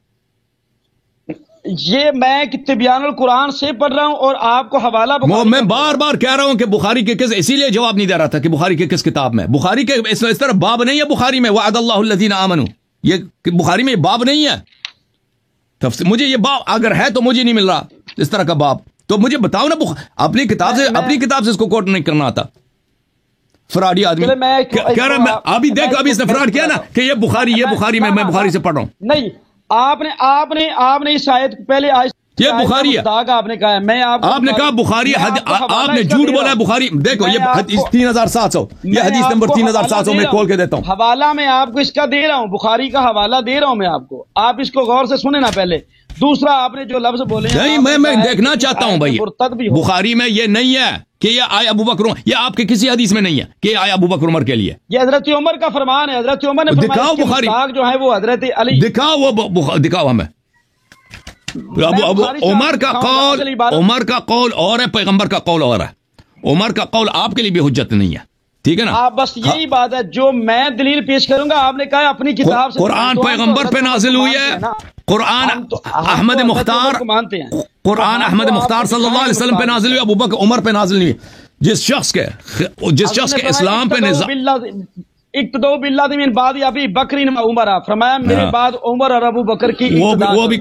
یہ میں تبیان القرآن سے پڑھ رہا ہوں اور آپ کو حوالہ میں بار بار کہہ رہا ہوں کہ بخاری کے کس، اسی لیے جواب نہیں دے رہا تھا کہ بخاری کے کس کتاب میں، بخاری کے اس طرح باب نہیں ہے بخاری میں، وعد اللہ الذین آمنوا، یہ بخاری میں یہ باب نہیں ہے، مجھے یہ باب اگر ہے تو مجھے نہیں مل رہا اس طرح کا باب، تو مجھے بتاؤ نا، اپنی کتاب سے اس کو کوٹ نہیں کرنا آتا۔ فراڈی آدمی کہہ رہا، ابھی دیکھ، ابھی اس نے فراڈ کیا نا کہ یہ بخاری میں بخاری سے پڑھ رہا ہوں۔ نہیں، آپ نے اس آیت پہلے یہ بخاری ہے، آپ نے کہا ہے، میں آپ نے کہا بخاری، آپ نے جھوٹ بولا ہے بخاری، دیکھو یہ حدیث 3700، یہ حدیث نمبر 3700 میں کھول کے دیتا ہوں، حوالہ میں آپ کو اس کا دے رہا ہوں، بخاری کا حوالہ دے رہا ہوں میں آپ کو، آپ اس کو غور سے سنیں نا پہلے۔ دوسرا آپ نے جو لفظ بولے نہیں، میں دیکھنا چاہتا ہوں بھائی، بخاری میں یہ نہیں ہے کہ یہ آیا ابو بکر، یہ آپ کے کسی حدیث میں نہیں ہے کہ یہ آیا ابو بکر عمر کے لیے، یہ حضرت عمر کا فرمان ہے، حضرت عمر نے دکھاؤ بخاری جو ہے وہ حضرت علی، دکھاؤ ہمیں عمر کا قول اور ہے، پیغمبر کا قول اور ہے، عمر کا قول آپ کے لیے بھی حجت نہیں ہے، ٹھیک ہے نا. آپ بس یہی بات ہے جو میں دلیل پیش کروں گا، آپ نے کہا اپنی کتاب سے. قرآن پیغمبر پہ نازل ہوئی ہے، قرآن احمد مختار، قرآن احمد مختار صلی اللہ علیہ وسلم پہ نازل ہوئی، ابو بکر عمر پہ نازل ہوئی. جس شخص کے اسلام پہ اقتداء باللہ من بعد ابی بکر و عمر، فرمایا میرے بعد عمر اور ابو بکر کی اقتداء، وہ بھی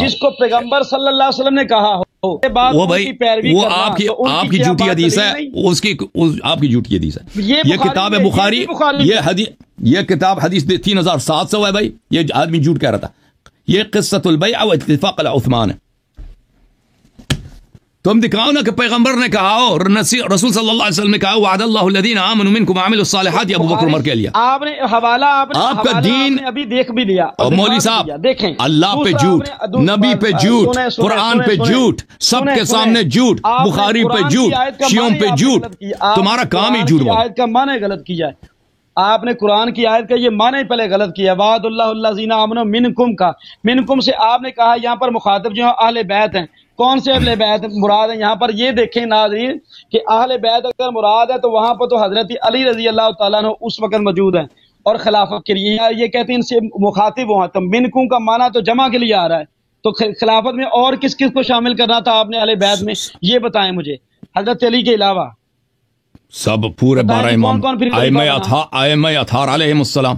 جس کو پیغمبر صلی اللہ علیہ وسلم نے کہا ہو وہ بھائی وہ آپ کی جھوٹی حدیث ہے، اس کی آپ کی جھوٹی حدیث ہے. یہ کتاب ہے بخاری، یہ کتاب حدیث 3700 ہے بھائی. یہ آدمی جھوٹ کہہ رہا تھا. یہ قصۃ البیع و اتفاق عثمان ہے. تم دکھاؤ نا کہ پیغمبر نے کہا ہو، رسول صلی اللہ علیہ وسلم نے کہا وعد اللہ الذین آمنوا منکم وعملوا الصالحات، یا ابو بکر عمر کے لیا. آپ نے حوالہ آپ کا دین ابھی دیکھ بھی لیا. اور مولوی صاحب دیکھیں، اللہ پہ جھوٹ، نبی پہ جھوٹ، قرآن پہ جھوٹ، سب کے سامنے جھوٹ، بخاری پہ جھوٹ، شیعوں پہ جھوٹ. تمہارا کام ہی جھوٹ. آیت کا معنی غلط کیا ہے آپ نے، قرآن کی آیت کا یہ معنی پہلے غلط کیا. وعد اللہ الذین آمنوا منکم کا، منکم سے آپ نے کہا یہاں پر مخاطب جو ہے اہل بیت ہیں. کون سے اہل بیت مراد ہیں یہاں پر؟ یہ دیکھیں ناظرین کہ اہل بیت اگر مراد ہے تو وہاں پر تو حضرت علی رضی اللہ تعالیٰ عنہ اس وقت موجود ہیں اور خلافت کے لیے یہ کہتے ہیں ان سے مخاطب ہوا. تو منکم کا معنی تو جمع کے لیے آ رہا ہے، تو خلافت میں اور کس کس کو شامل کرنا تھا آپ نے اہل بیت میں؟ یہ بتائیں مجھے، حضرت علی کے علاوہ سب پورے 12 امام، ائمہ اطہار علیہم السلام.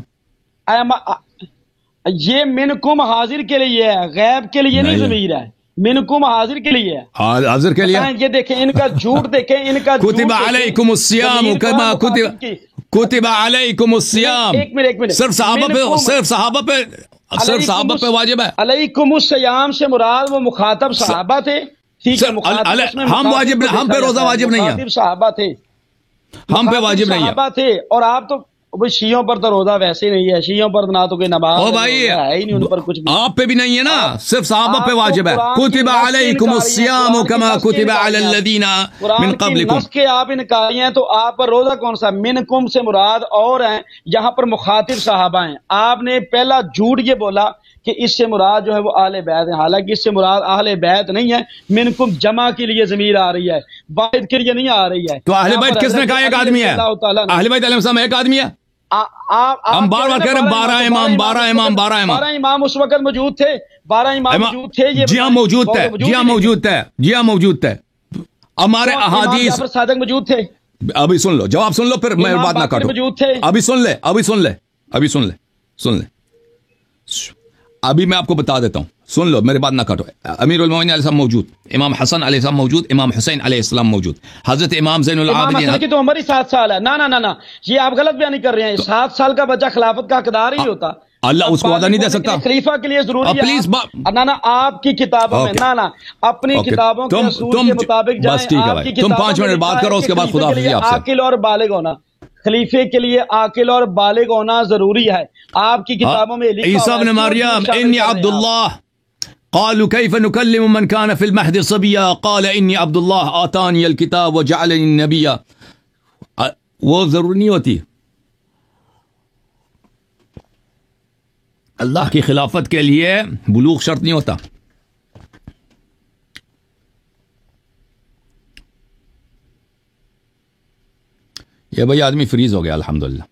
یہ منکم حاضر کے لیے ہے، غیب کے لیے نہیں ضمیر ہے. منکم حاضر کے لیے ہے، حاضر کے لیے. یہ دیکھیں ان کا جھوٹ، دیکھیں ان کا کتب علیکم الصیام کما کتب علیکم الصیام. صرف صحابہ پہ واجب ہے. علیکم الصیام سے مراد وہ مخاطب صحابہ تھے. ہم واجب، ہم پہ روزہ واجب نہیں ہے، صحابہ تھے، ہم پہ واجب نہیں صحابہ تھے. اور آپ تو شیعوں پر تو روزہ ویسے نہیں ہے، شیعوں پر نہ تو کوئی نماز ہے ہی نہیں، ان پر کچھ بھی. آپ پہ بھی نہیں ہے نا، صرف صحابہ پہ واجب ہے. کتب علیکم الصیام کما کتب علی الذین من قبلکم. نص کے آپ انکاری ہیں تو آپ پر روزہ کون سا؟ منکم سے مراد اور ہیں، یہاں پر مخاطب صحابہ ہیں. آپ نے پہلا جھوٹ یہ بولا کہ اس سے مراد جو ہے وہ اہل بیت ہے، حالانکہ اس سے مراد اہل بیت نہیں ہے. منکم جمع کے لیے ضمیر آ رہی ہے، واحد کے لیے نہیں آ رہی ہے. تو اہل بیت کس نے کہا ایک آدمی ہے؟ اہل بیت علیہ السلام ایک آدمی ہے. ہم بار بار کہہ رہے ہیں 12 امام 12 امام 12 امام. 12 امام اس وقت موجود تھے، 12 امام موجود تھے. جی ہاں موجود تھے، جی ہاں موجود تھے، جی ہاں موجود تھے. ہمارے احادیث صادق موجود تھے. ابھی سن لو، جواب سن لو پھر میں بات نہ کاٹوں. موجود تھے. ابھی سن لے، ابھی سن لے، ابھی سن لے، سن لے. ابھی میں آپ کو بتا دیتا ہوں، سن لو، میری بات نہ کاٹو. امیر المومنین علیہ السلام موجود، امام حسن علیہ السلام موجود، امام حسین علیہ السلام موجود، حضرت امام زین العابدین. امام کی تو عمر ہی 7 سال ہے. نہ یہ آپ غلط بیان کر رہے ہیں. 7 سال کا بچہ خلافت کا حقدار ہی ہوتا. اللہ اس کو وعدہ نہیں دے سکتا. خلیفہ کے لیے ضروری ہے. پلیز نہ آپ کی کتابوں میں، نہ اپنی کتابوں کے اصول کے مطابق جائیں. تم 5 منٹ بات کرو، اس کے بعد خدا حافظ. آپ سے عاقل اور بالغ ہونا، خلیفے کے لیے عاقل اور بالغ ہونا ضروری ہے. آپ کی کتابوں میں عیسی ابن مریم انی عبد اللہ، قالوا كيف نكلم من كان في المهد صبيا قال اني عبد الله آتاني الكتاب وجعلني نبيا. وہ ضروری نہیں ہوتی. اللہ کی خلافت کے لیے بلوغ شرط نہیں ہوتا. یہ بھائی آدمی فریز ہو گیا الحمدللہ.